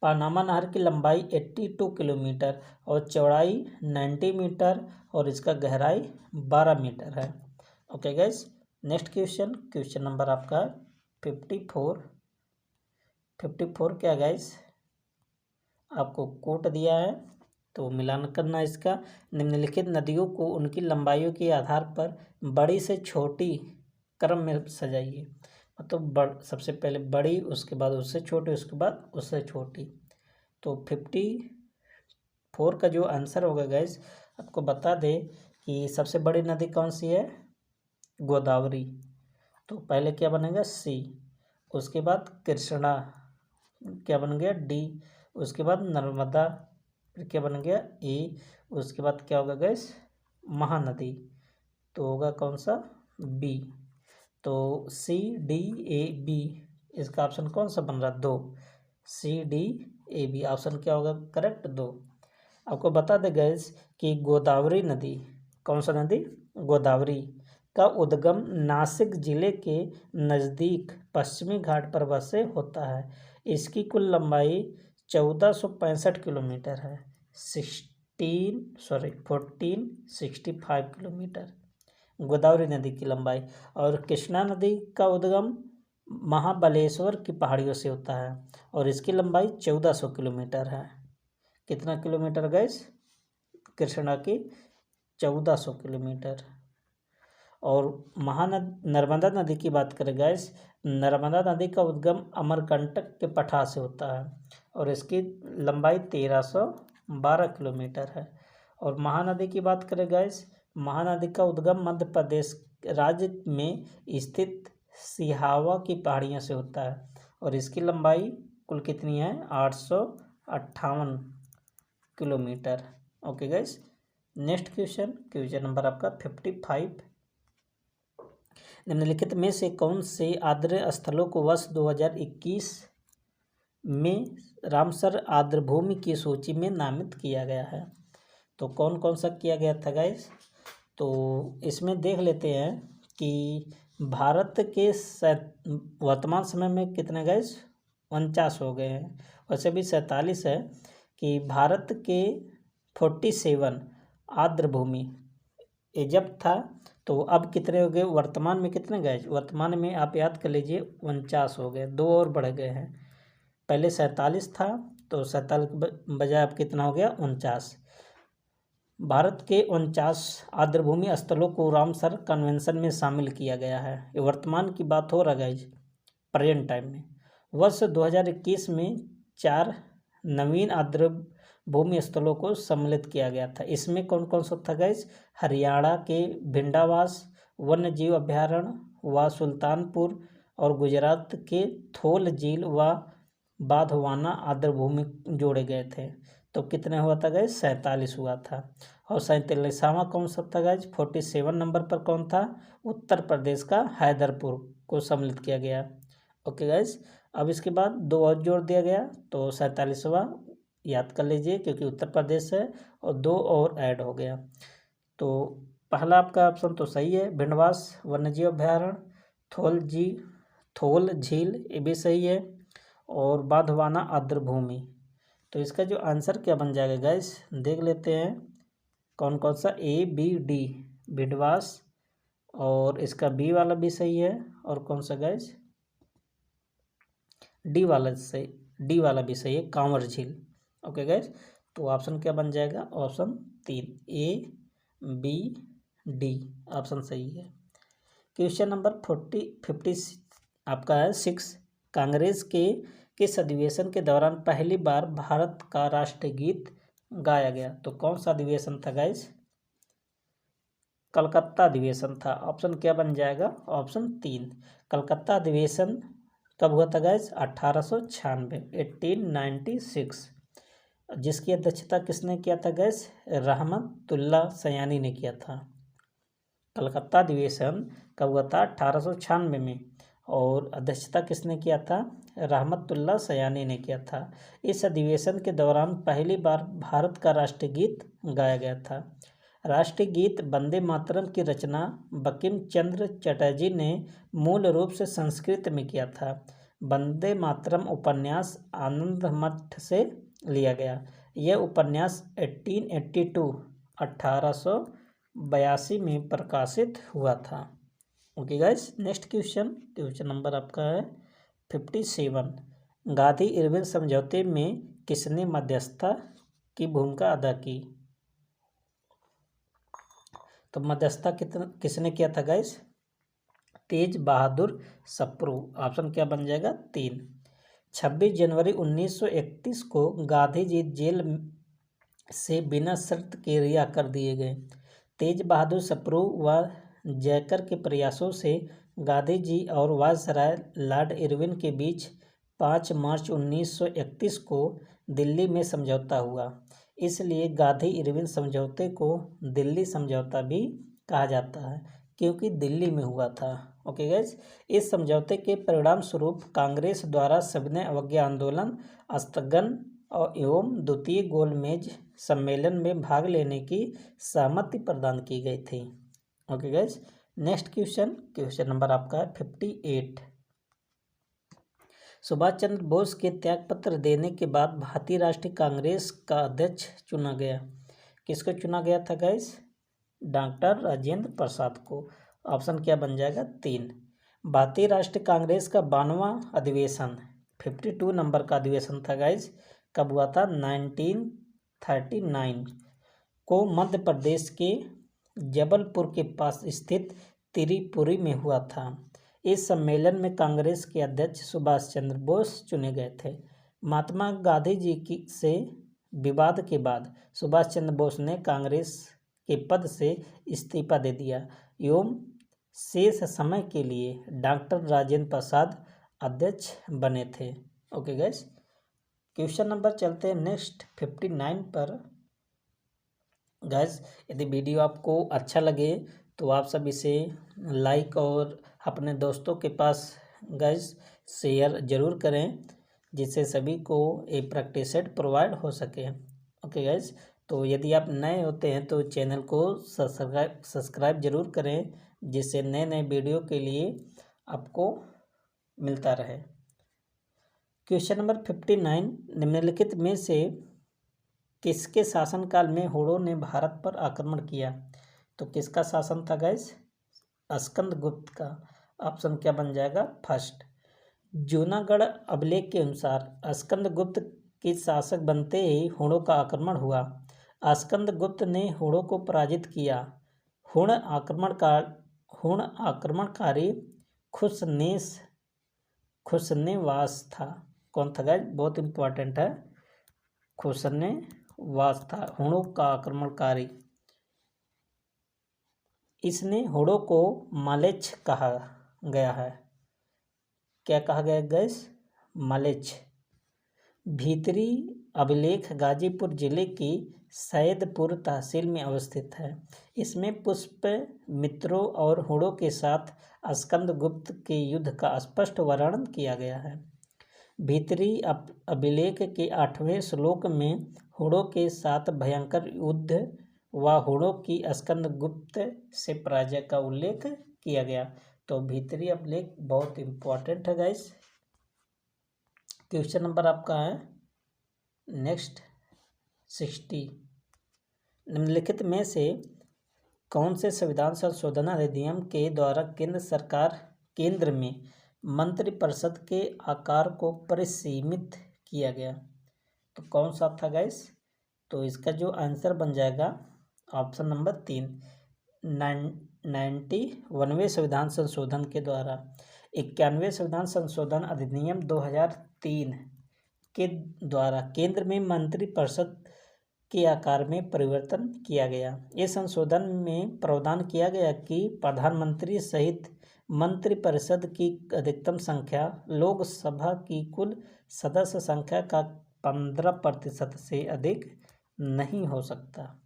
पानामा नहर की लंबाई 82 किलोमीटर और चौड़ाई 90 मीटर और इसका गहराई 12 मीटर है। Okay guys, next question number आपका 54 क्या गैस, आपको कोट दिया है तो मिलान करना इसका। निम्नलिखित नदियों को उनकी लंबाइयों के आधार पर बड़ी से छोटी क्रम में सजाइए, मतलब सबसे पहले बड़ी, उसके बाद उससे छोटी, उसके बाद उससे छोटी। तो 54 का जो आंसर होगा गैस, आपको बता दें कि सबसे बड़ी नदी कौन सी है, गोदावरी। तो पहले क्या बनेगा C, उसके बाद कृष्णा, क्या बन गया D, उसके बाद नर्मदा, फिर क्या बन गया A, उसके बाद क्या होगा गैस, महानदी, तो होगा कौन सा B। तो CDAB इसका ऑप्शन कौन सा बन रहा, 2, CDAB ऑप्शन क्या होगा करेक्ट, 2। आपको बता दें गैस कि गोदावरी नदी, कौन सा नदी, गोदावरी का उद्गम नासिक जिले के नज़दीक पश्चिमी घाट पर्वत से होता है। इसकी कुल लंबाई 1465 किलोमीटर है, 1465 किलोमीटर गोदावरी नदी की लंबाई। और कृष्णा नदी का उद्गम महाबलेश्वर की पहाड़ियों से होता है और इसकी लंबाई 1400 किलोमीटर है। कितना किलोमीटर गैस, कृष्णा की 1400 किलोमीटर। और नर्मदा नदी की बात करें गैस, नर्मदा नदी का उद्गम अमरकंटक के पठार से होता है और इसकी लंबाई 1312 किलोमीटर है। और महानदी की बात करें गैस, महानदी का उद्गम मध्य प्रदेश राज्य में स्थित सिहावा की पहाड़ियों से होता है और इसकी लंबाई कुल कितनी है, 858 kilometre. Okay guys, next question number आपका 55। निम्नलिखित में से कौन से आर्द्र स्थलों को वर्ष 2021 में रामसर आर्द्रभूमि की सूची में नामित किया गया है। तो कौन कौन सा किया गया था गाइस, तो इसमें देख लेते हैं कि भारत के वर्तमान समय में कितने गाइस 49 हो गए हैं, वैसे भी 47 है कि भारत के 47 आर्द्रभूमि, ये जब था तो अब कितने हो गए वर्तमान में, कितने गए वर्तमान में, आप याद कर लीजिए 49 हो गए, 2 और बढ़ गए हैं। पहले 47 था, तो 47 के बजाय अब कितना हो गया 49। भारत के 49 आर्द्रभूमि स्थलों को रामसर कन्वेंशन में शामिल किया गया है। ये वर्तमान की बात हो रहा है गाइज, प्रेजेंट टाइम में। वर्ष 2021 में 4 नवीन आर्द्रभूमि स्थलों को सम्मिलित किया गया था। इसमें कौन कौन सा था गाइज? हरियाणा के भिंडावास वन्य जीव अभ्यारण्य व सुल्तानपुर और गुजरात के थोल झील व बाधवाना आर्द्रभूमि जोड़े गए थे। तो कितने हुआ था गाइज? 47 हुआ था। और 47वां कौन सा था गाइज? 47 नंबर पर कौन था? उत्तर प्रदेश का हैदरपुर को सम्मिलित किया गया। ओके गाइज, अब इसके बाद 2 और जोड़ दिया गया, तो 47वां याद कर लीजिए क्योंकि उत्तर प्रदेश है, और 2 और ऐड हो गया। तो पहला आपका ऑप्शन तो सही है, भिंडवास वन्यजीव अभ्यारण्य, थोल झील, ये भी सही है, और बाधवाना आर्द्रभूमि। तो इसका जो आंसर क्या बन जाएगा गाइस, देख लेते हैं कौन कौन सा। ए बी डी भिंडवास, और इसका बी वाला भी सही है, और कौन सा गाइस? डी वाला सही, डी वाला भी सही है, कांवर झील। ओके गाइस, तो ऑप्शन क्या बन जाएगा? Option 3 A B D option सही है। क्वेश्चन नंबर 50 आपका है 6। कांग्रेस के किस अधिवेशन के दौरान पहली बार भारत का राष्ट्रीय गीत गाया गया? तो कौन सा अधिवेशन था गाइस? कलकत्ता अधिवेशन था। ऑप्शन क्या बन जाएगा? ऑप्शन 3 कलकत्ता अधिवेशन कब हुआ था गाइस? 1896 1896। जिसकी अध्यक्षता किसने किया था गाइस? रहमतुल्लाह सयानी ने किया था। कलकत्ता अधिवेशन कब हुआ था? 1896 में, और अध्यक्षता किसने किया था? रहमतुल्लाह सयानी ने किया था। इस अधिवेशन के दौरान पहली बार भारत का राष्ट्रीय गीत गाया गया था। राष्ट्रीय गीत वंदे मातरम की रचना बंकिम चंद्र चटर्जी ने मूल रूप से संस्कृत में किया था। वंदे मातरम उपन्यास आनंद मठ से लिया गया। यह उपन्यास 1882 में प्रकाशित हुआ था। Okay guys, next question number आपका है 57। गांधी इरविन समझौते में किसने मध्यस्थता की भूमिका अदा की? तो मध्यस्थता किसने किया था गाइस? तेज बहादुर सप्रू। ऑप्शन क्या बन जाएगा? 3। 26 जनवरी 1931 को गांधी जी जेल से बिना शर्त के रिहा कर दिए गए। तेज बहादुर सप्रू व जयकर के प्रयासों से गांधी जी और वायसराय लॉर्ड इरविन के बीच 5 मार्च 1931 को दिल्ली में समझौता हुआ। इसलिए गांधी इरविन समझौते को दिल्ली समझौता भी कहा जाता है, क्योंकि दिल्ली में हुआ था। ओके गाइस, इस समझौते के परिणाम स्वरूप कांग्रेस द्वारा सविनय अवज्ञा आंदोलन स्थगन और एवं द्वितीय गोलमेज सम्मेलन में भाग लेने की सहमति प्रदान की गई थी। Okay guys, next question number आपका है 58। सुभाष चंद्र बोस के त्यागपत्र देने के बाद भारतीय राष्ट्रीय कांग्रेस का अध्यक्ष चुना गया। किसको चुना गया था गाइस? डॉक्टर राजेंद्र प्रसाद को। ऑप्शन क्या बन जाएगा? 3। भारतीय राष्ट्रीय कांग्रेस का 92वां अधिवेशन 52 नंबर का अधिवेशन था गाइस। कब हुआ था? 1939 को मध्य प्रदेश के जबलपुर के पास स्थित त्रिपुरी में हुआ था। इस सम्मेलन में कांग्रेस के अध्यक्ष सुभाष चंद्र बोस चुने गए थे। महात्मा गांधी जी से विवाद के बाद सुभाष चंद्र बोस ने कांग्रेस के पद से इस्तीफा दे दिया एवं शेष समय के लिए डॉक्टर राजेंद्र प्रसाद अध्यक्ष बने थे। ओके गाइस, क्वेश्चन नंबर चलते हैं नेक्स्ट 59 पर। गाइस, यदि वीडियो आपको अच्छा लगे तो आप सब इसे लाइक और अपने दोस्तों के पास गाइस शेयर जरूर करें, जिससे सभी को एक प्रैक्टिस सेट प्रोवाइड हो सके। ओके गाइस, तो यदि आप नए होते हैं तो चैनल को सब्सक्राइब जरूर करें, जिससे नए नए वीडियो के लिए आपको मिलता रहे। Question number 59। निम्नलिखित में से किसके शासनकाल में होड़ों ने भारत पर आक्रमण किया? तो किसका शासन था गाइस? स्कंदगुप्त का। ऑप्शन क्या बन जाएगा? फर्स्ट। जूनागढ़ अभिलेख के अनुसार स्कंदगुप्त के शासक बनते ही हुणों का आक्रमण हुआ। स्कंदगुप्त ने हुणों को पराजित किया। हुण आक्रमणकारी खुसनेवास था। कौन था गाइस? बहुत इंपॉर्टेंट है। खुसनेवास था हुणों का आक्रमणकारी। इसने हुणों को मलेच्छ कहा गया है। क्या कहा गया गैस? मलेच्छ। भीतरी अभिलेख गाजीपुर जिले की सैदपुर तहसील में अवस्थित है। इसमें पुष्यमित्रों और हुणों के साथ स्कंदगुप्त के युद्ध का स्पष्ट वर्णन किया गया है। भीतरी अभिलेख के 8वें श्लोक में हुणों के साथ भयंकर युद्ध व हुणों की स्कंदगुप्त से पराजय का उल्लेख किया गया। तो भीतरी अभिलेख बहुत इंपॉर्टेंट है गाइस। क्वेश्चन नंबर आपका है नेक्स्ट 60। निम्नलिखित में से कौन से संविधान संशोधन अधिनियम के द्वारा केंद्र में मंत्रिपरिषद के आकार को परिसीमित किया गया? तो कौन सा था गाइस? तो इसका जो आंसर बन जाएगा ऑप्शन नंबर 3, 91वें संविधान संशोधन के द्वारा। 91वें संविधान संशोधन अधिनियम 2003 के द्वारा केंद्र में मंत्रिपरिषद के आकार में परिवर्तन किया गया। इस संशोधन में प्रावधान किया गया कि प्रधानमंत्री सहित मंत्रिपरिषद की अधिकतम संख्या लोकसभा की कुल सदस्य संख्या का 15% से अधिक नहीं हो सकता।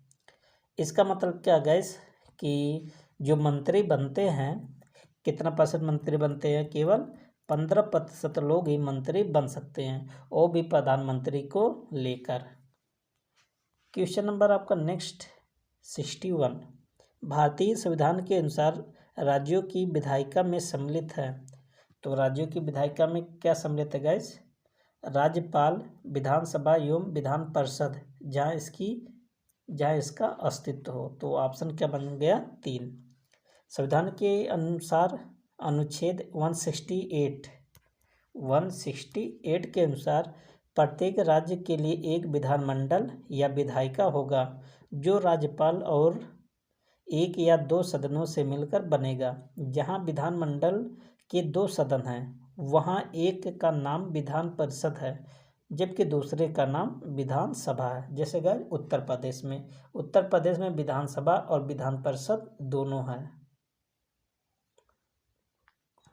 इसका मतलब क्या गैस कि जो मंत्री बनते हैं, कितना % मंत्री बनते हैं? केवल 15% लोग ही मंत्री बन सकते हैं, वो भी प्रधानमंत्री को लेकर। क्वेश्चन नंबर आपका नेक्स्ट 61। भारतीय संविधान के अनुसार राज्यों की विधायिका में सम्मिलित है। तो राज्यों की विधायिका में क्या सम्मिलित है गाइस? राज्यपाल, विधानसभा एवं विधान परिषद, जहाँ इसका अस्तित्व हो। तो ऑप्शन क्या बन गया? 3। संविधान के अनुसार अनुच्छेद 168 के अनुसार प्रत्येक राज्य के लिए एक विधानमंडल या विधायिका होगा, जो राज्यपाल और 1 या 2 सदनों से मिलकर बनेगा। जहाँ विधानमंडल के 2 सदन हैं, वहाँ एक का नाम विधान परिषद है, जबकि दूसरे का नाम विधानसभा है। जैसे गाइस उत्तर प्रदेश में विधानसभा और विधान परिषद दोनों हैं।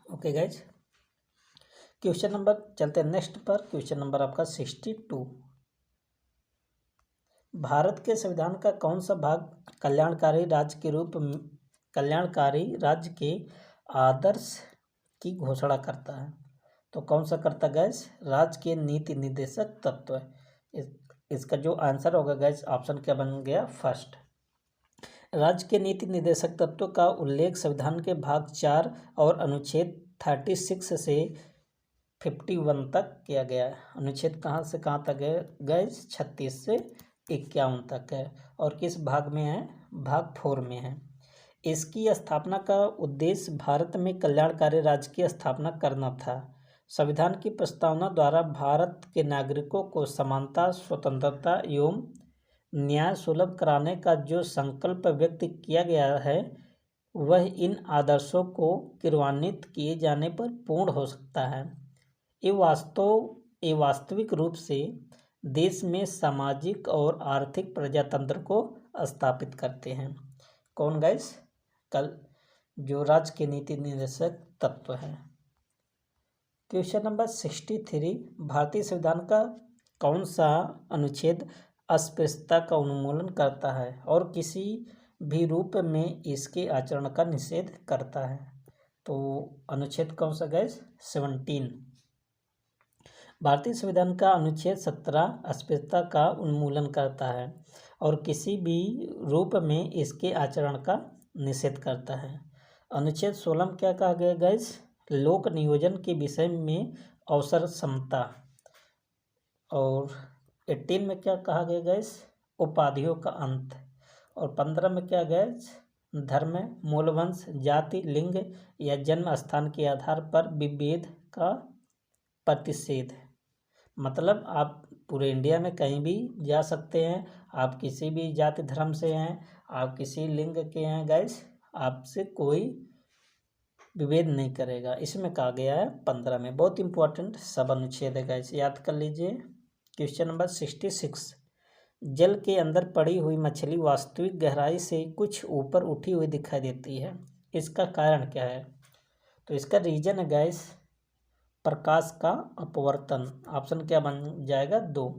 ओके गाइस, क्वेश्चन नंबर चलते हैं नेक्स्ट पर। क्वेश्चन नंबर आपका 62। भारत के संविधान का कौन सा भाग कल्याणकारी राज्य के आदर्श की घोषणा करता है? तो कौन सा करता गैस? राज्य के नीति निर्देशक तत्व। इसका जो आंसर होगा गैस, ऑप्शन क्या बन गया? फर्स्ट। राज्य के नीति निर्देशक तत्व का उल्लेख संविधान के भाग 4 और अनुच्छेद 36 से 51 तक किया गया है। अनुच्छेद कहाँ से कहाँ तक है गैस? 36 से 51 तक है। और किस भाग में है? भाग 4 में है। इसकी स्थापना का उद्देश्य भारत में कल्याणकारी राज्य की स्थापना करना था। संविधान की प्रस्तावना द्वारा भारत के नागरिकों को समानता, स्वतंत्रता एवं न्याय सुलभ कराने का जो संकल्प व्यक्त किया गया है, वह इन आदर्शों को क्रियान्वित किए जाने पर पूर्ण हो सकता है। ये वास्तविक रूप से देश में सामाजिक और आर्थिक प्रजातंत्र को स्थापित करते हैं। कौन गाइस? कल जो राज्य के नीति निर्देशक तत्व है। Question number 63। भारतीय संविधान का कौन सा अनुच्छेद अस्पृश्यता का उन्मूलन करता है और किसी भी रूप में इसके आचरण का निषेध करता है? तो अनुच्छेद कौन सा गैस? 17। भारतीय संविधान का अनुच्छेद 17 अस्पृश्यता का उन्मूलन करता है और किसी भी रूप में इसके आचरण का निषेध करता है। अनुच्छेद 16 में क्या कहा गया गैस? लोक नियोजन के विषय में अवसर समता। और 18 में क्या कहा गया गैस? उपाधियों का अंत। और 15 में क्या गैस? धर्म, मूल वंश, जाति, लिंग या जन्म स्थान के आधार पर विभेद का प्रतिषेध। मतलब आप पूरे इंडिया में कहीं भी जा सकते हैं, आप किसी भी जाति धर्म से हैं, आप किसी लिंग के हैं गाइस, आपसे कोई विभेद नहीं करेगा। इसमें कहा गया है 15 में। बहुत इंपॉर्टेंट सब अनुच्छेद है गाइस, याद कर लीजिए। क्वेश्चन नंबर 66, जल के अंदर पड़ी हुई मछली वास्तविक गहराई से कुछ ऊपर उठी हुई दिखाई देती है, इसका कारण क्या है? तो इसका रीजन है गाइस प्रकाश का अपवर्तन। ऑप्शन क्या बन जाएगा? 2।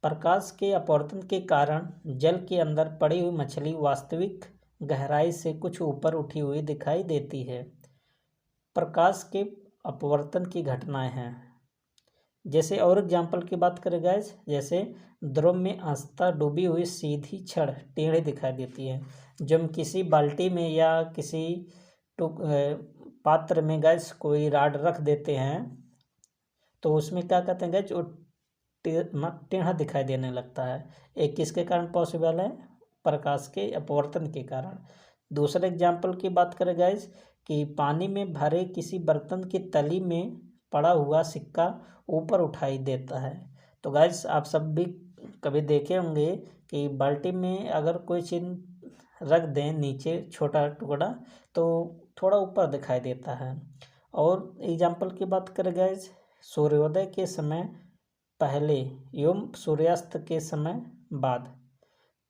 प्रकाश के अपवर्तन के कारण जल के अंदर पड़ी हुई मछली वास्तविक गहराई से कुछ ऊपर उठी हुई दिखाई देती है। प्रकाश के अपवर्तन की घटनाएं हैं, जैसे और एग्जाम्पल की बात करें गाइस, जैसे द्रव में अंशतः डूबी हुई सीधी छड़ टेढ़ी दिखाई देती है। जब हम किसी बाल्टी में या किसी पात्र में गैस कोई राड रख देते हैं तो उसमें क्या कहते हैं गैस, वो टेढ़ा दिखाई देने लगता है। एक किसके कारण पॉसिबल है? प्रकाश के अपवर्तन के कारण। दूसरे एग्जाम्पल की बात करें गैस कि पानी में भरे किसी बर्तन की तली में पड़ा हुआ सिक्का ऊपर उठाई देता है। तो गैस आप सब भी कभी देखे होंगे कि बाल्टी में अगर कोई चीज़ रख दें नीचे छोटा टुकड़ा तो थोड़ा ऊपर दिखाई देता है। और एग्जाम्पल की बात करें गैस, सूर्योदय के समय पहले एवं सूर्यास्त के समय बाद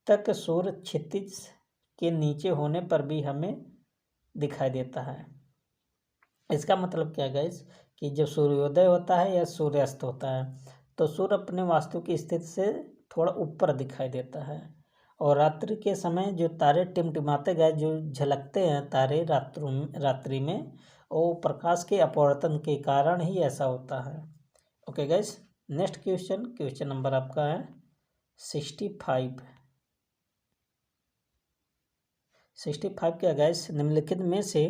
तक सूर्य क्षितिज के नीचे होने पर भी हमें दिखाई देता है। इसका मतलब क्या गैस कि जब सूर्योदय होता है या सूर्यास्त होता है तो सूर्य अपने वास्तविक स्थिति से थोड़ा ऊपर दिखाई देता है। और रात्रि के समय जो तारे टिमटिमाते गए, जो झलकते हैं तारे रात्रि में, वो प्रकाश के अपवर्तन के कारण ही ऐसा होता है। Okay guys, next question number आपका है 65। 65 क्या गैस, निम्नलिखित में से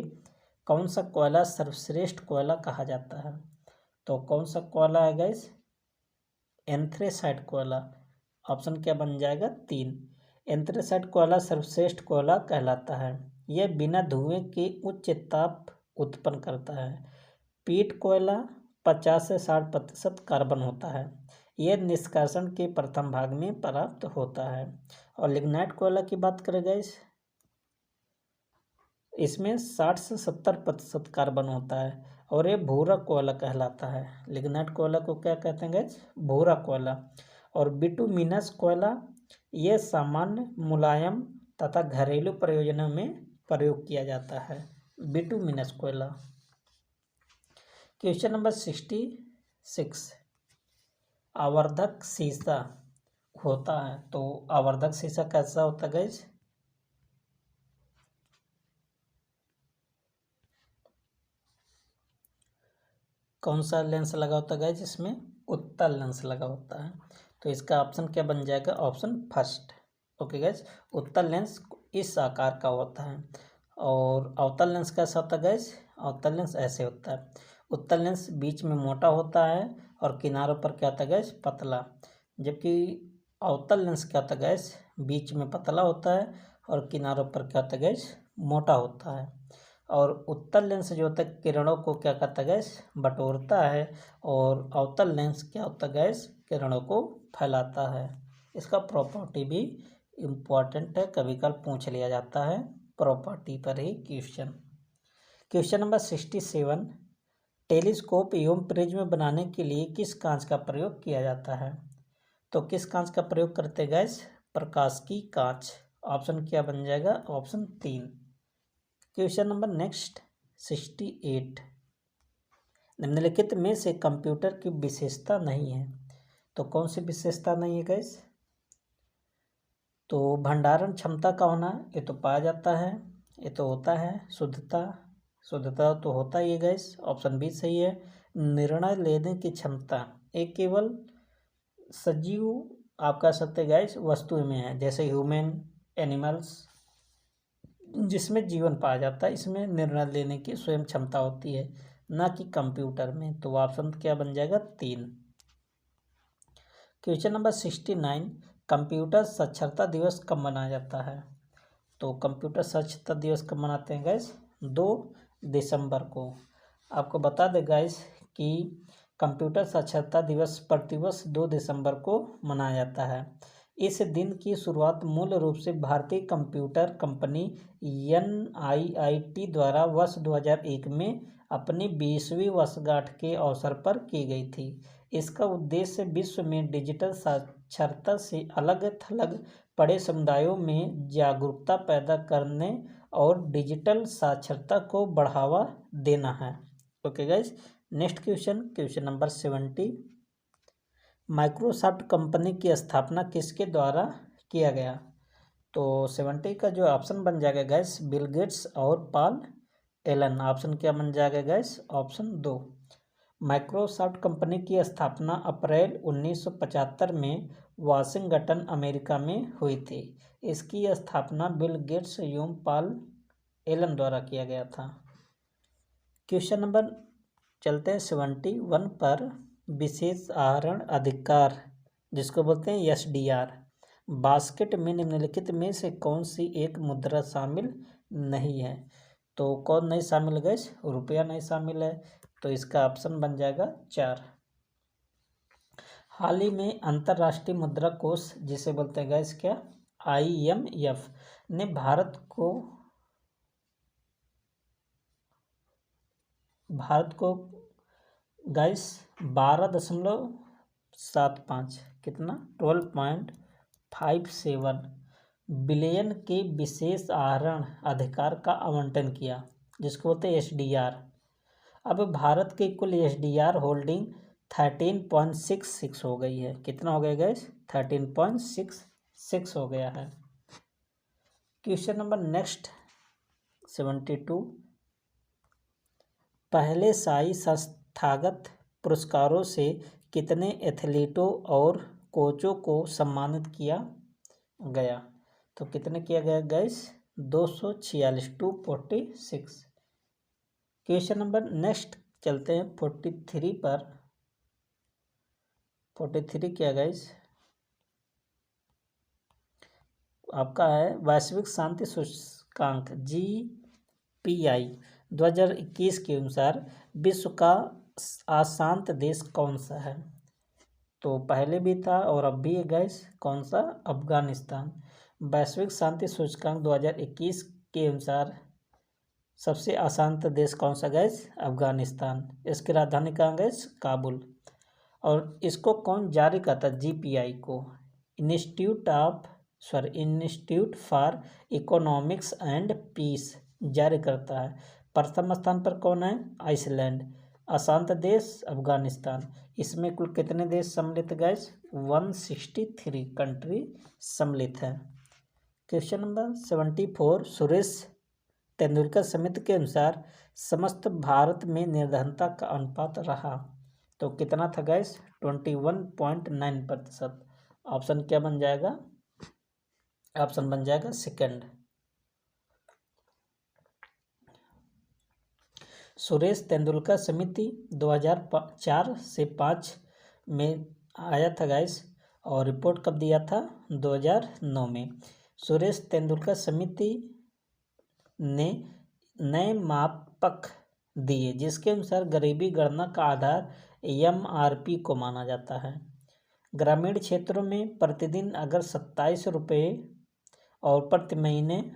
कौन सा कोयला सर्वश्रेष्ठ कोयला कहा जाता है? तो कौन सा कोयला है गैस? एंथ्रेसाइट कोयला। ऑप्शन क्या बन जाएगा? 3। एंथ्रेसाइट कोयला सर्वश्रेष्ठ कोयला कहलाता है। यह बिना धुएं के उच्च ताप उत्पन्न करता है। पीट कोयला 50 से 60% कार्बन होता है। यह निष्कासन के प्रथम भाग में प्राप्त होता है। और लिग्नाइट कोयला की बात करें गैस, इसमें 60 से 70% कार्बन होता है और ये भूरा कोयला कहलाता है। लिग्नाइट कोयला को क्या कहते हैं गैस? भूरा कोयला। और बिटुमिनस कोयला ये सामान्य, मुलायम तथा घरेलू प्रयोजनों में प्रयोग किया जाता है। बिटुमिनस कोयला। क्वेश्चन नंबर 66, आवर्धक शीशा होता है। तो आवर्धक शीशा कैसा होता है गैस? कौन सा लेंस लगा होता है गैस? इसमें उत्तल लेंस लगा होता है। तो इसका ऑप्शन क्या बन जाएगा? Option first. ओके गैस, उत्तल लेंस इस आकार का होता है। और अवतल लेंस कैसा होता है गैस? अवतल लेंस ऐसे होता है। उत्तल लेंस बीच में मोटा होता है और किनारों पर क्या होता है गैस? पतला। जबकि अवतल लेंस क्या होता है गैस? बीच में पतला होता है और किनारों पर क्या होता है गैस? मोटा होता है। और उत्तल लेंस जो होता है किरणों को क्या करता है गैस? बटोरता है। और अवतल लेंस क्या होता है गैस? किरणों को फैलाता है। इसका प्रॉपर्टी भी इम्पॉर्टेंट है, कभी कभी पूछ लिया जाता है प्रॉपर्टी पर ही क्वेश्चन नंबर 67, टेलीस्कोप एवं प्रिज्म बनाने के लिए किस कांच का प्रयोग किया जाता है? तो किस कांच का प्रयोग करते गैस? प्रकाश की कांच। ऑप्शन क्या बन जाएगा? ऑप्शन 3। क्वेश्चन नंबर नेक्स्ट 68, निम्नलिखित में से कंप्यूटर की विशेषता नहीं है। तो कौन सी विशेषता नहीं है गैस? तो भंडारण क्षमता का होना, ये तो पाया जाता है, ये तो होता है। शुद्धता तो होता ही है गैस, ऑप्शन बी सही है। निर्णय लेने की क्षमता, एक केवल सजीव आप कह सकते गैस वस्तु में है, जैसे ह्यूमन, एनिमल्स जिसमें जीवन पाया जाता है, इसमें निर्णय लेने की स्वयं क्षमता होती है, ना कि कंप्यूटर में। तो ऑप्शन क्या बन जाएगा? 3। क्वेश्चन नंबर 69, कंप्यूटर साक्षरता दिवस कब मनाया जाता है? तो कंप्यूटर साक्षरता दिवस कब मनाते हैं गैस? 2 दिसंबर को। आपको बता दें गैस कि कंप्यूटर साक्षरता दिवस प्रतिवर्ष 2 दिसंबर को मनाया जाता है। इस दिन की शुरुआत मूल रूप से भारतीय कंप्यूटर कंपनी NIIT द्वारा वर्ष 2001 में अपनी 20वीं वर्षगांठ के अवसर पर की गई थी। इसका उद्देश्य विश्व में डिजिटल साक्षरता से अलग थलग पड़े समुदायों में जागरूकता पैदा करने और डिजिटल साक्षरता को बढ़ावा देना है। Okay guys, next question number 70। Microsoft company की स्थापना किसके द्वारा किया गया? तो 70 का जो ऑप्शन बन जाएगा गैस बिल गेट्स और पॉल एलन। ऑप्शन क्या बन जाएगा गैस? ऑप्शन 2। माइक्रोसॉफ्ट कंपनी की स्थापना अप्रैल 1975 में वाशिंगटन अमेरिका में हुई थी। इसकी स्थापना बिल गेट्स एवं पॉल एलन द्वारा किया गया था। क्वेश्चन नंबर चलते हैं 71 पर। विशेष आहरण अधिकार जिसको बोलते हैं SDR। बास्केट में निम्नलिखित में से कौन सी एक मुद्रा शामिल नहीं है? तो कौन नहीं शामिल है गैस? रुपया नहीं शामिल है, तो इसका ऑप्शन बन जाएगा 4। हाल ही में अंतर्राष्ट्रीय मुद्रा कोष जिसे बोलते हैं गैस क्या? IMF ने भारत को गाइस 12.75 कितना 12.57 बिलियन के विशेष आहरण अधिकार का आवंटन किया जिसको बोलते हैं SDR। अब भारत की कुल SDR होल्डिंग 13.66 हो गई है। कितना हो गया गैस? 13.66 हो गया है। Question number next 72। पहले शाही संस्थागत पुरस्कारों से कितने एथलीटों और कोचों को सम्मानित किया गया? तो कितने किया गया गैस? 246 246। क्वेश्चन नंबर नेक्स्ट चलते हैं 43 पर। 43 क्या गैस? आपका है वैश्विक शांति सूचकांक GPI 2021 के अनुसार विश्व का अशांत देश कौन सा है? तो पहले भी था और अब भी है गैस। कौन सा? अफगानिस्तान। वैश्विक शांति सूचकांक 2021 के अनुसार सबसे अशांत देश कौन सा गैस? अफगानिस्तान। इसकी राजधानी कहाँ गैस? काबुल। और इसको कौन जारी करता है? GPI को institute for economics and peace जारी करता है। प्रथम स्थान पर कौन है? आइसलैंड। अशांत देश अफगानिस्तान। इसमें कुल कितने देश सम्मिलित गैस? 163 कंट्री सम्मिलित है। Question number 74। सुरेश तेंदुलकर समिति के अनुसार समस्त भारत में निर्धनता का अनुपात रहा तो कितना था गैस? 21.9%। ऑप्शन क्या बन जाएगा? ऑप्शन बन जाएगा सेकंड। सुरेश तेंदुलकर समिति 2004 से 5 में आया था गैस और रिपोर्ट कब दिया था? 2009 में। सुरेश तेंदुलकर समिति ने नए मापक दिए जिसके अनुसार गरीबी गणना का आधार MRP को माना जाता है। ग्रामीण क्षेत्रों में प्रतिदिन अगर 27 रुपये और प्रति महीने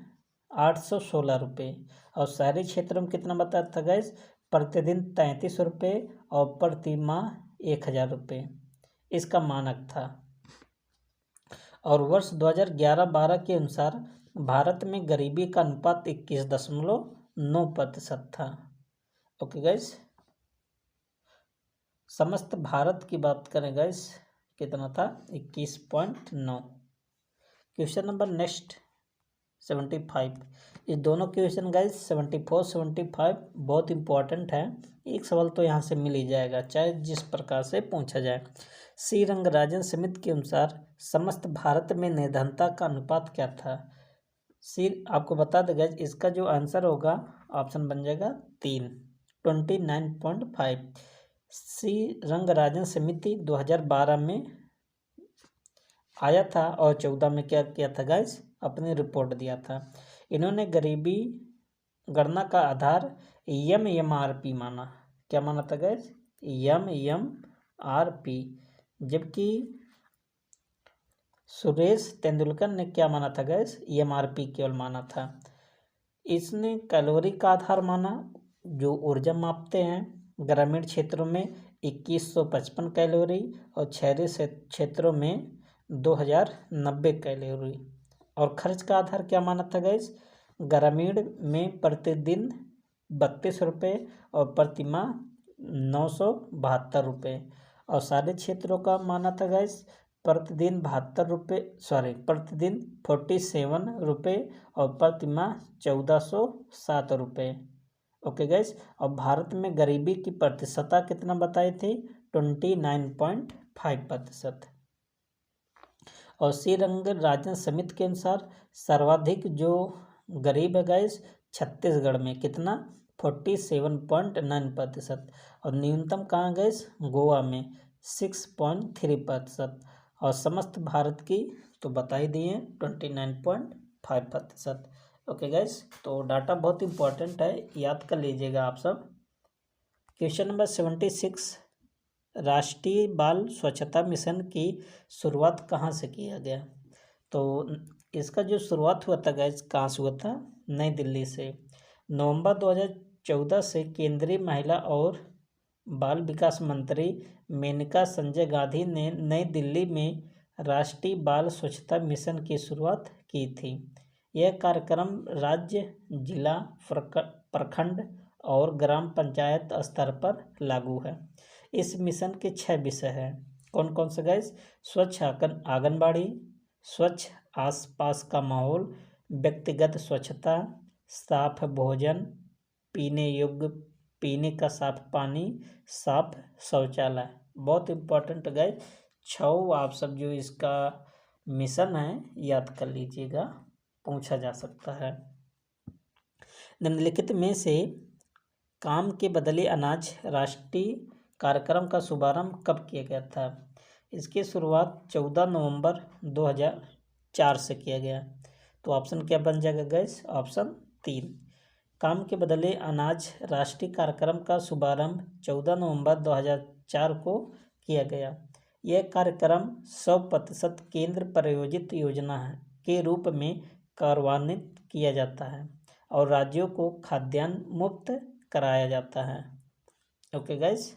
816 रुपये और शहरी क्षेत्रों में कितना बताया था गैस? प्रतिदिन 33 रुपये और प्रति माह 1000 रुपये इसका मानक था। और वर्ष 2011-12 के अनुसार भारत में गरीबी का अनुपात 21.9% था। ओके गैस, समस्त भारत की बात करें गैस कितना था? 21.9। Question number next 75। ये दोनों क्वेश्चन गाइस 74 75 बहुत इंपॉर्टेंट है। एक सवाल तो यहाँ से मिल ही जाएगा चाहे जिस प्रकार से पूछा जाए। सी रंगराजन समिति के अनुसार समस्त भारत में निर्धनता का अनुपात क्या था? सी आपको बता देगा इसका जो आंसर होगा ऑप्शन बन जाएगा 3 29.5। सी रंगराजन समिति 2012 में आया था और 14 में क्या किया था गाइस? अपनी रिपोर्ट दिया था। इन्होंने गरीबी गणना का आधार MMRP माना। क्या माना था गैस? MMRP। जबकि सुरेश तेंदुलकर ने क्या माना था गैस? MRP केवल माना था। इसने कैलोरी का आधार माना, जो ऊर्जा मापते हैं। ग्रामीण क्षेत्रों में 2155 कैलोरी और शहरी क्षेत्रों में 2090 कैलोरी। और खर्च का आधार क्या माना था गैस? ग्रामीण में प्रतिदिन 32 रुपये और प्रतिमाह 972 रुपये। और शहरी क्षेत्रों का माना था गैस प्रतिदिन 72 रुपये, प्रतिदिन 47 रुपये और प्रतिमाह 1407 रुपये। Okay guys. और भारत में गरीबी की प्रतिशतता कितना बताई थी? 29.5%। और श्रीरंग राजन समिति के अनुसार सर्वाधिक जो गरीब है गैस छत्तीसगढ़ में, कितना? 47.9%। और न्यूनतम कहाँ गैस? गोवा में 6.3%। और समस्त भारत की तो बता ही दिए 29.5%। ओके गैस, तो डाटा बहुत इंपॉर्टेंट है, याद कर लीजिएगा आप सब। क्वेश्चन नंबर 76, राष्ट्रीय बाल स्वच्छता मिशन की शुरुआत कहाँ से किया गया? तो इसका जो शुरुआत हुआ था गैस कहाँ से हुआ था? नई दिल्ली से। नवंबर 2014 से केंद्रीय महिला और बाल विकास मंत्री मेनका संजय गांधी ने नई दिल्ली में राष्ट्रीय बाल स्वच्छता मिशन की शुरुआत की थी। यह कार्यक्रम राज्य, जिला, प्रखंड और ग्राम पंचायत स्तर पर लागू है। इस मिशन के 6 विषय हैं। कौन कौन से गैस? स्वच्छ आंगनबाड़ी, स्वच्छ आसपास का माहौल, व्यक्तिगत स्वच्छता, साफ भोजन, पीने योग्य पीने का साफ पानी, साफ शौचालय। बहुत इम्पोर्टेंट गैस 6 आप सब जो इसका मिशन है याद कर लीजिएगा, पूछा जा सकता है। निम्नलिखित में से काम के बदले अनाज राष्ट्रीय कार्यक्रम का शुभारंभ कब किया गया था? इसकी शुरुआत 14 नवंबर 2004 से किया गया। तो ऑप्शन क्या बन जाएगा गैस? ऑप्शन 3। काम के बदले अनाज राष्ट्रीय कार्यक्रम का शुभारंभ 14 नवंबर 2004 को किया गया। यह कार्यक्रम 100% केंद्र प्रायोजित योजना के रूप में कार्यान्वित किया जाता है और राज्यों को खाद्यान्न मुफ्त कराया जाता है। ओके गैस,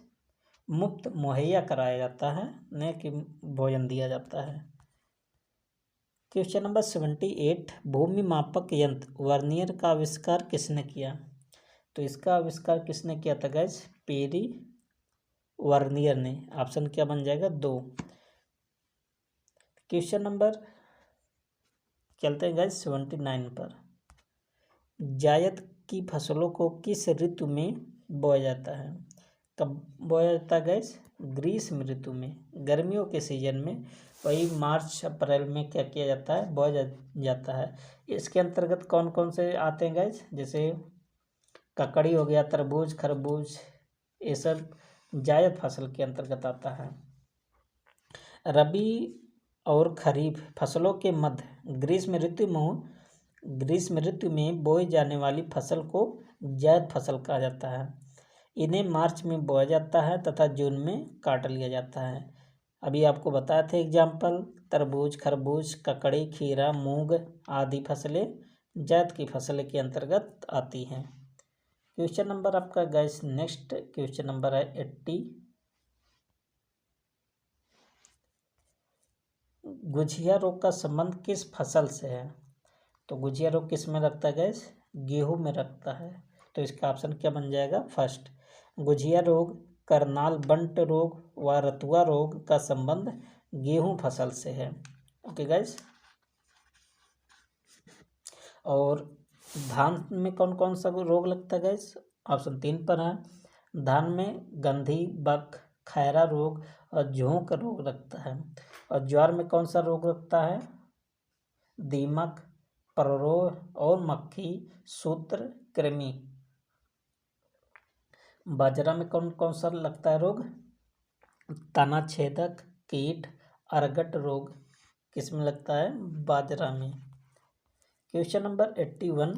मुफ्त मुहैया कराया जाता है, न कि भोजन दिया जाता है। क्वेश्चन नंबर 78, भूमि मापक यंत्र वर्नियर का आविष्कार किसने किया? तो इसका आविष्कार किसने किया था गैस? पेरी वर्नियर ने। ऑप्शन क्या बन जाएगा? 2। क्वेश्चन नंबर चलते हैं गैस 79 पर। जायद की फसलों को किस ऋतु में बोया जाता है? कब बोया जाता है गैस? ग्रीष्म ऋतु में, गर्मियों के सीजन में। वही मार्च अप्रैल में क्या किया जाता है? बोया जाता है। इसके अंतर्गत कौन कौन से आते हैं गैस? जैसे ककड़ी हो गया, तरबूज, खरबूज, ये सब जायद फसल के अंतर्गत आता है। रबी और खरीफ फसलों के मध्य ग्रीष्म ऋतु में बोई जाने वाली फसल को जायद फसल कहा जाता है। इन्हें मार्च में बोया जाता है तथा जून में काट लिया जाता है। अभी आपको बताए थे एग्जाम्पल, तरबूज, खरबूज, ककड़ी, खीरा, मूंग आदि फसलें जायद की फसल के अंतर्गत आती हैं। क्वेश्चन नंबर आपका गैस नेक्स्ट क्वेश्चन नंबर है 80। गुझिया रोग का संबंध किस फसल से है? तो गुझिया रोग किस में लगता है गैस? गेहूं में लगता है। तो इसका ऑप्शन क्या बन जाएगा? फर्स्ट। गुझिया रोग, करनाल बंट रोग व रतुआ रोग का संबंध गेहूं फसल से है। Okay guys. और धान में कौन कौन सा रोग लगता है गैस? ऑप्शन 3 पर है। धान में गंधी बग, खैरा रोग और झोंक रोग लगता है। और ज्वार में कौन सा रोग लगता है? दीमक, पररोह और मक्खी सूत्र कृमि। बाजरा में कौन कौन सा लगता है रोग? तना छेदक कीट, अरगट रोग किस में लगता है? बाजरा में। क्वेश्चन नंबर 81,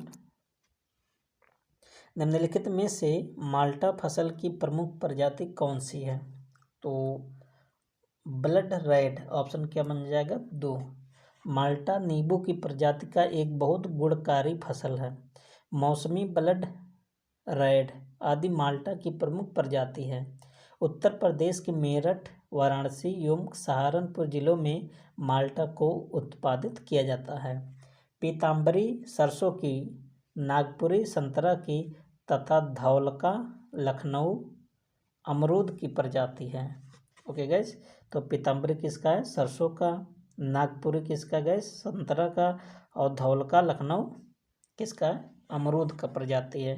निम्नलिखित में से माल्टा फसल की प्रमुख प्रजाति कौन सी है? तो ब्लड रेड ऑप्शन क्या बन जाएगा? 2। माल्टा नींबू की प्रजाति का एक बहुत गुणकारी फसल है। मौसमी ब्लड रेड आदि माल्टा की प्रमुख प्रजाति है। उत्तर प्रदेश के मेरठ, वाराणसी एवं सहारनपुर जिलों में माल्टा को उत्पादित किया जाता है। पीताम्बरी सरसों की, नागपुरी संतरा की तथा धौलका लखनऊ अमरूद की प्रजाति है। ओके गैस, तो पीताम्बरी किसका है? सरसों का। नागपुरी किसका गैस? संतरा का। और धौलका लखनऊ किसका है? अमरूद का प्रजाति है।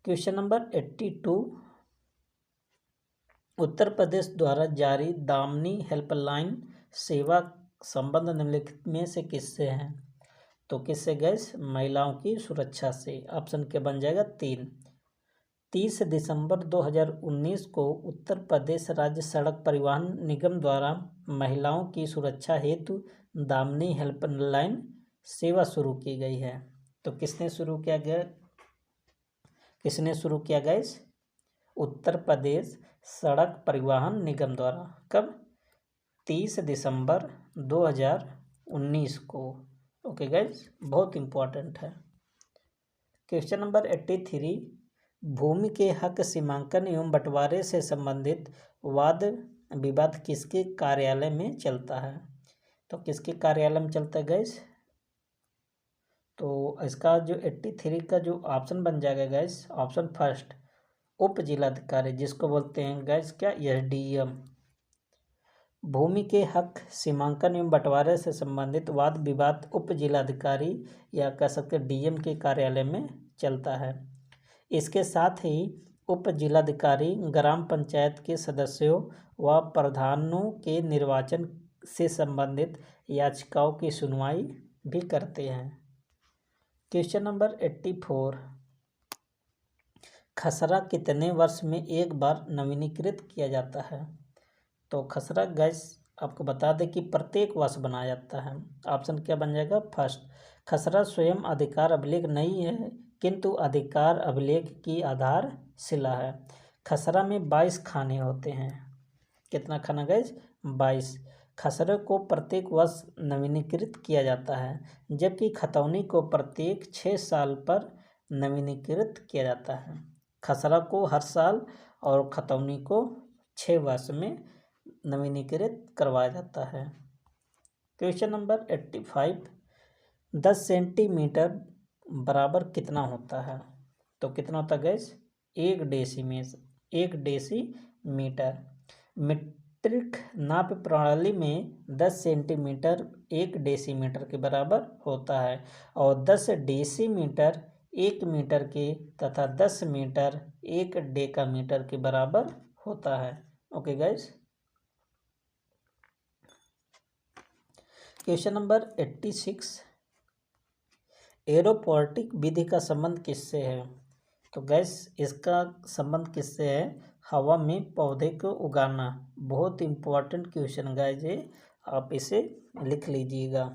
क्वेश्चन नंबर 82, उत्तर प्रदेश द्वारा जारी दामिनी हेल्पलाइन सेवा संबंध निम्नलिखित में से किससे है? तो किससे गैस? महिलाओं की सुरक्षा से। ऑप्शन क्या बन जाएगा? 3। 30 दिसंबर 2019 को उत्तर प्रदेश राज्य सड़क परिवहन निगम द्वारा महिलाओं की सुरक्षा हेतु दामिनी हेल्पलाइन सेवा शुरू की गई है। तो किसने शुरू किया गैस? उत्तर प्रदेश सड़क परिवहन निगम द्वारा। कब? 30 दिसंबर 2019 को। ओके गैस, बहुत इम्पोर्टेंट है। क्वेश्चन नंबर 83, भूमि के हक सीमांकन एवं बंटवारे से संबंधित वाद विवाद किसके कार्यालय में चलता है? तो किसके कार्यालय में चलता है गैस? तो इसका जो 83 का जो ऑप्शन बन जाएगा गैस, ऑप्शन फर्स्ट, उप जिलाधिकारी, जिसको बोलते हैं गैस क्या? SDM। भूमि के हक सीमांकन एवं बंटवारे से संबंधित वाद विवाद उप जिलाधिकारी या कह सकते DM के कार्यालय में चलता है। इसके साथ ही उप जिलाधिकारी ग्राम पंचायत के सदस्यों व प्रधानों के निर्वाचन से संबंधित याचिकाओं की सुनवाई भी करते हैं। क्वेश्चन नंबर 84, खसरा कितने वर्ष में एक बार नवीनीकृत किया जाता है? तो खसरा गैस आपको बता दें कि प्रत्येक वर्ष बनाया जाता है। ऑप्शन क्या बन जाएगा? फर्स्ट, खसरा स्वयं अधिकार अभिलेख नहीं है किंतु अधिकार अभिलेख की आधारशिला है। खसरा में 22 खाने होते हैं। कितना खाना गैस? 22। खसरे को प्रत्येक वर्ष नवीनीकृत किया जाता है, जबकि खतौनी को प्रत्येक 6 साल पर नवीनीकृत किया जाता है। खसरा को हर साल और खतौनी को 6 वर्ष में नवीनीकृत करवाया जाता है। क्वेश्चन नंबर 85, 10 सेंटीमीटर बराबर कितना होता है? तो कितना होता है गैस? 1 डेसीमीटर। मीट्रिक नाप प्रणाली में 10 सेंटीमीटर 1 डेसीमीटर के बराबर होता है और 10 डेसीमीटर 1 मीटर के तथा 10 मीटर 1 डेकामीटर के बराबर होता है। Okay gas. क्वेश्चन नंबर 86, एरोपोर्टिक विधि का संबंध किससे है? तो गैस इसका संबंध किससे है? हवा में पौधे को उगाना। बहुत इम्पोर्टेंट क्वेश्चन गैस ये, आप इसे लिख लीजिएगा।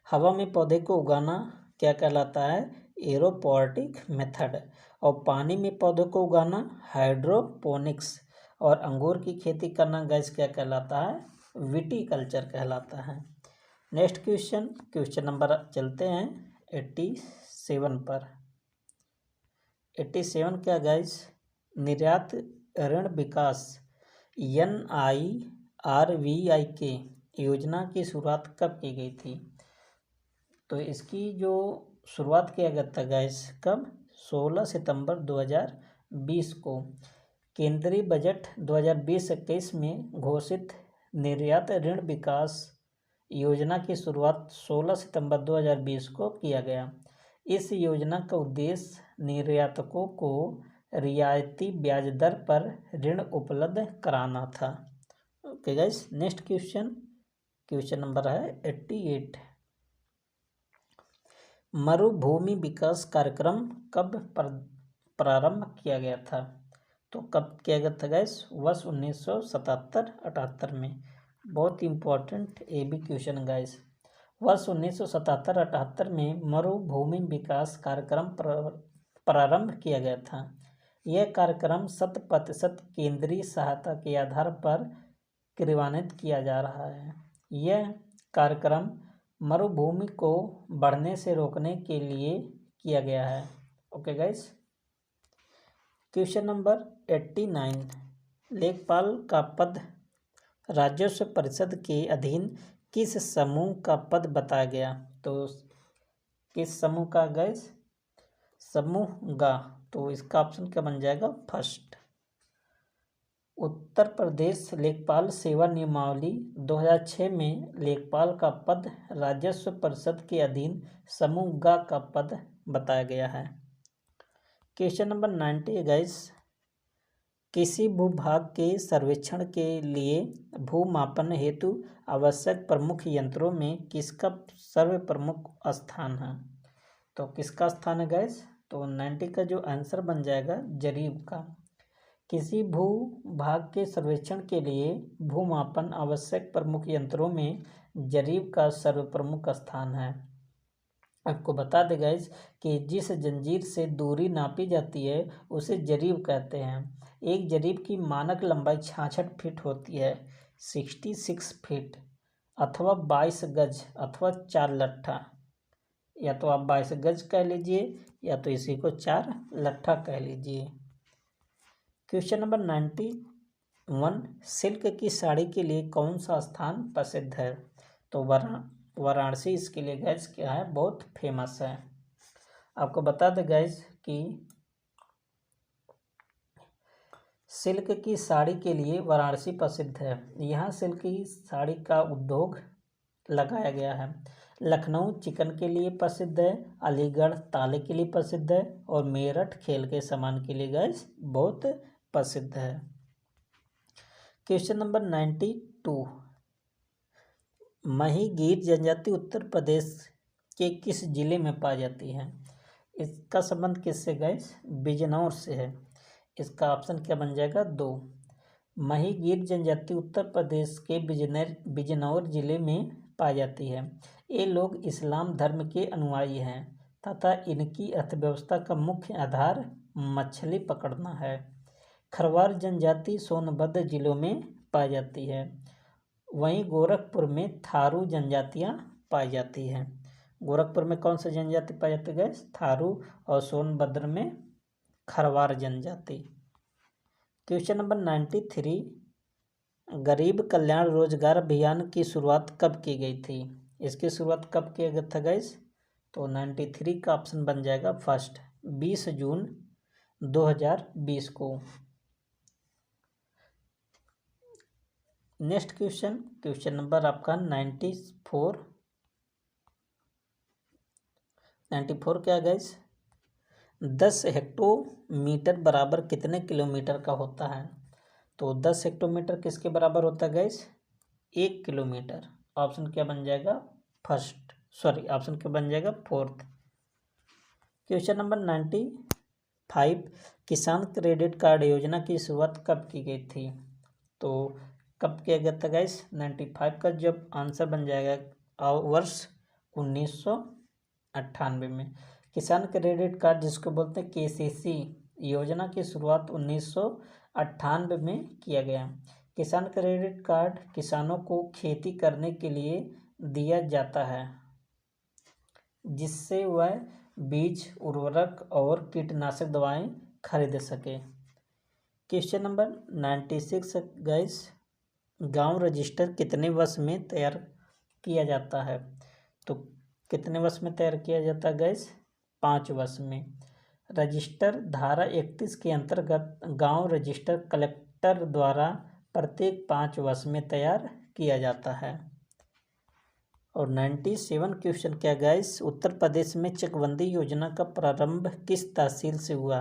हवा में पौधे को उगाना क्या कहलाता है? एरोपोर्टिक मेथड। और पानी में पौधों को उगाना हाइड्रोपोनिक्स। और अंगूर की खेती करना गैस क्या कहलाता है? विटीकल्चर कहलाता है। नेक्स्ट क्वेश्चन नंबर चलते हैं 87 पर। 87 क्या गैस? निर्यात ऋण विकास NIRVIK योजना की शुरुआत कब की गई थी? तो इसकी जो शुरुआत किया गया था गैस कब? 16 सितंबर 2020 को। केंद्रीय बजट 2020-21 में घोषित निर्यात ऋण विकास योजना की शुरुआत 16 सितंबर 2020 को किया गया। इस योजना का उद्देश्य निर्यातकों को रियायती ब्याज दर पर ऋण उपलब्ध कराना था। Okay guys, next question number है 88। मरुभूमि विकास कार्यक्रम कब प्रारंभ किया गया था? तो कब किया गया था गाइस? वर्ष 1977-78 में। बहुत इम्पोर्टेंट ये भी क्वेश्चन गाइस। वर्ष 1977-78 में मरुभूमि विकास कार्यक्रम प्रारंभ किया गया था। यह कार्यक्रम 100% केंद्रीय सहायता के आधार पर क्रियान्वित किया जा रहा है। यह कार्यक्रम मरुभूमि को बढ़ने से रोकने के लिए किया गया है। Okay guys. क्वेश्चन नंबर 89, लेखपाल का पद राजस्व परिषद के अधीन किस समूह का पद बताया गया? तो किस समूह का गाइस? समूह ग। तो इसका ऑप्शन क्या बन जाएगा? फर्स्ट। उत्तर प्रदेश लेखपाल सेवा नियमावली 2006 में लेखपाल का पद राजस्व परिषद के अधीन समूह ग का पद बताया गया है। क्वेश्चन नंबर 90 गाइस, किसी भूभाग के सर्वेक्षण के लिए भूमापन हेतु आवश्यक प्रमुख यंत्रों में किसका सर्वप्रमुख स्थान है? तो किसका स्थान है गाइस? तो 90 का जो आंसर बन जाएगा जरीब का। किसी भूभाग के सर्वेक्षण के लिए भूमापन आवश्यक प्रमुख यंत्रों में जरीब का सर्वप्रमुख स्थान है। आपको बता दें गाइस कि जिस जंजीर से दूरी नापी जाती है उसे जरीब कहते हैं। एक जरीब की मानक लंबाई 66 फीट होती है, 66 फीट अथवा 22 गज अथवा 4 लट्ठा। या तो आप 22 गज कह लीजिए या तो इसी को 4 लट्ठा कह लीजिए। क्वेश्चन नंबर 91, सिल्क की साड़ी के लिए कौन सा स्थान प्रसिद्ध है? तो वाराणसी इसके लिए गैस क्या है? बहुत फेमस है। आपको बता दें गैस कि सिल्क की साड़ी के लिए वाराणसी प्रसिद्ध है। यहाँ सिल्क की साड़ी का उद्योग लगाया गया है। लखनऊ चिकन के लिए प्रसिद्ध है, अलीगढ़ ताले के लिए प्रसिद्ध है और मेरठ खेल के सामान के लिए गैस बहुत प्रसिद्ध है। क्वेश्चन नंबर 92, महीगीर जनजाति उत्तर प्रदेश के किस जिले में पाई जाती है? इसका संबंध किससे गैस? बिजनौर से है। इसका ऑप्शन क्या बन जाएगा? 2। महीगीर जनजाति उत्तर प्रदेश के बिजनौर जिले में पाई जाती है। ये लोग इस्लाम धर्म के अनुयायी हैं तथा इनकी अर्थव्यवस्था का मुख्य आधार मछली पकड़ना है। खरवार जनजाति सोनभद्र जिलों में पाई जाती है। वहीं गोरखपुर में थारू जनजातियां पाई जाती हैं। गोरखपुर में कौन सी जनजाति पाई जाती है? थारू। और सोनभद्र में खरवार जनजाति। क्वेश्चन नंबर 93, गरीब कल्याण रोजगार अभियान की शुरुआत कब की गई थी? इसकी शुरुआत कब किया गया था गाइस? तो 93 का ऑप्शन बन जाएगा फर्स्ट, 20 जून 2020 को। नेक्स्ट क्वेश्चन नंबर आपका 94 क्या गाइस? 10 हेक्टोमीटर बराबर कितने किलोमीटर का होता है? तो 10 हेक्टोमीटर किसके बराबर होता है गाइस? 1 किलोमीटर। ऑप्शन क्या बन जाएगा? ऑप्शन क्या बन जाएगा? फोर्थ। क्वेश्चन नंबर 95, किसान क्रेडिट कार्ड योजना की शुरुआत कब की गई थी? तो कब किया गया था गाइस? 95 का जब आंसर बन जाएगा वर्ष 1998 में। किसान क्रेडिट कार्ड जिसको बोलते हैं KCC योजना की शुरुआत 1998 में किया गया। किसान क्रेडिट कार्ड किसानों को खेती करने के लिए दिया जाता है जिससे वह बीज, उर्वरक और कीटनाशक दवाएं खरीद सके। क्वेश्चन नंबर 96 गाइस, गांव रजिस्टर कितने वर्ष में तैयार किया जाता है? तो कितने वर्ष में तैयार किया जाता है गाइस? 5 वर्ष में। रजिस्टर धारा 31 के अंतर्गत गांव रजिस्टर कलेक्टर द्वारा प्रत्येक 5 वर्ष में तैयार किया जाता है। और 97 क्वेश्चन क्या गाइस, उत्तर प्रदेश में चकबंदी योजना का प्रारंभ किस तहसील से हुआ?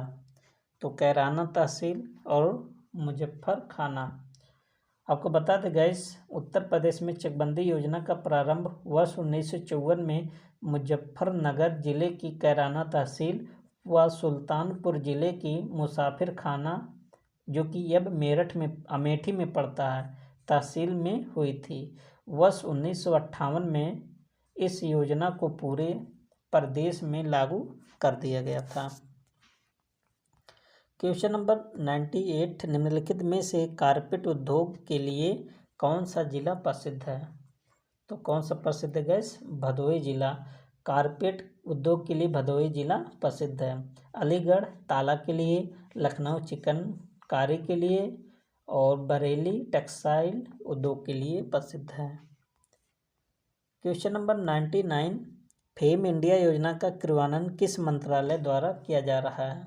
तो कैराना तहसील और मुजफ्फरखाना। आपको बता दें गाइस, उत्तर प्रदेश में चकबंदी योजना का प्रारंभ वर्ष 1954 में मुजफ्फरनगर जिले की कैराना तहसील व सुल्तानपुर जिले की मुसाफिरखाना, जो कि अब अमेठी में पड़ता है, तहसील में हुई थी। वर्ष 1958 में इस योजना को पूरे प्रदेश में लागू कर दिया गया था। क्वेश्चन नंबर 98, निम्नलिखित में से कारपेट उद्योग के लिए कौन सा जिला प्रसिद्ध है? तो कौन सा प्रसिद्ध है गैस? भदोही जिला। कारपेट उद्योग के लिए भदोही जिला प्रसिद्ध है। अलीगढ़ ताला के लिए, लखनऊ चिकनकारी के लिए और बरेली टेक्सटाइल उद्योग के लिए प्रसिद्ध है। क्वेश्चन नंबर 99, फेम इंडिया योजना का क्रियान्वयन किस मंत्रालय द्वारा किया जा रहा है?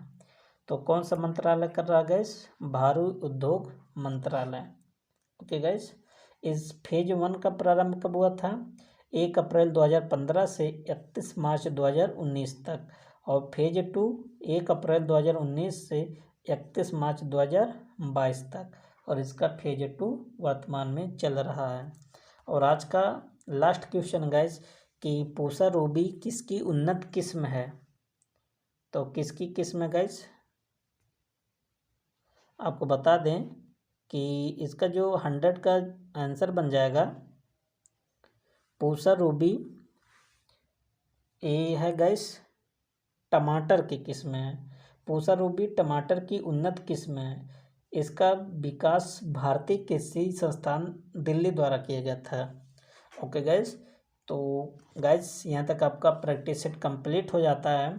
तो कौन सा मंत्रालय कर रहा है गैस? भारी उद्योग मंत्रालय। ओके गैस, इस फेज 1 का प्रारंभ कब हुआ था? 1 अप्रैल 2015 से 31 मार्च 2019 तक, और फेज 2 1 अप्रैल 2019 से 31 मार्च 2022 तक, और इसका फेज 2 वर्तमान में चल रहा है। और आज का लास्ट क्वेश्चन गैस कि पूसा रूबी किसकी उन्नत किस्म है? तो किसकी किस्म है गैस? आपको बता दें कि इसका जो 100 का आंसर बन जाएगा, पूसा रूबी ये है गैस टमाटर की किस्म है। पूसा रूबी टमाटर की उन्नत किस्म है। इसका विकास भारतीय कृषि संस्थान दिल्ली द्वारा किया गया था। ओके गैस, तो गैस यहाँ तक आपका प्रैक्टिस सेट कंप्लीट हो जाता है।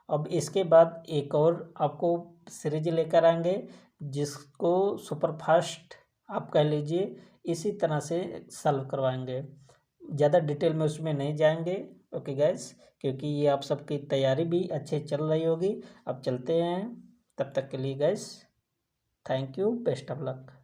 अब इसके बाद एक और आपको सीरीज लेकर आएंगे जिसको सुपरफास्ट आप कह लीजिए, इसी तरह से सॉल्व करवाएंगे। ज़्यादा डिटेल में उसमें नहीं जाएंगे। ओके गैस, क्योंकि ये आप सबकी तैयारी भी अच्छे चल रही होगी। अब चलते हैं, तब तक के लिए gas thank you, best of luck.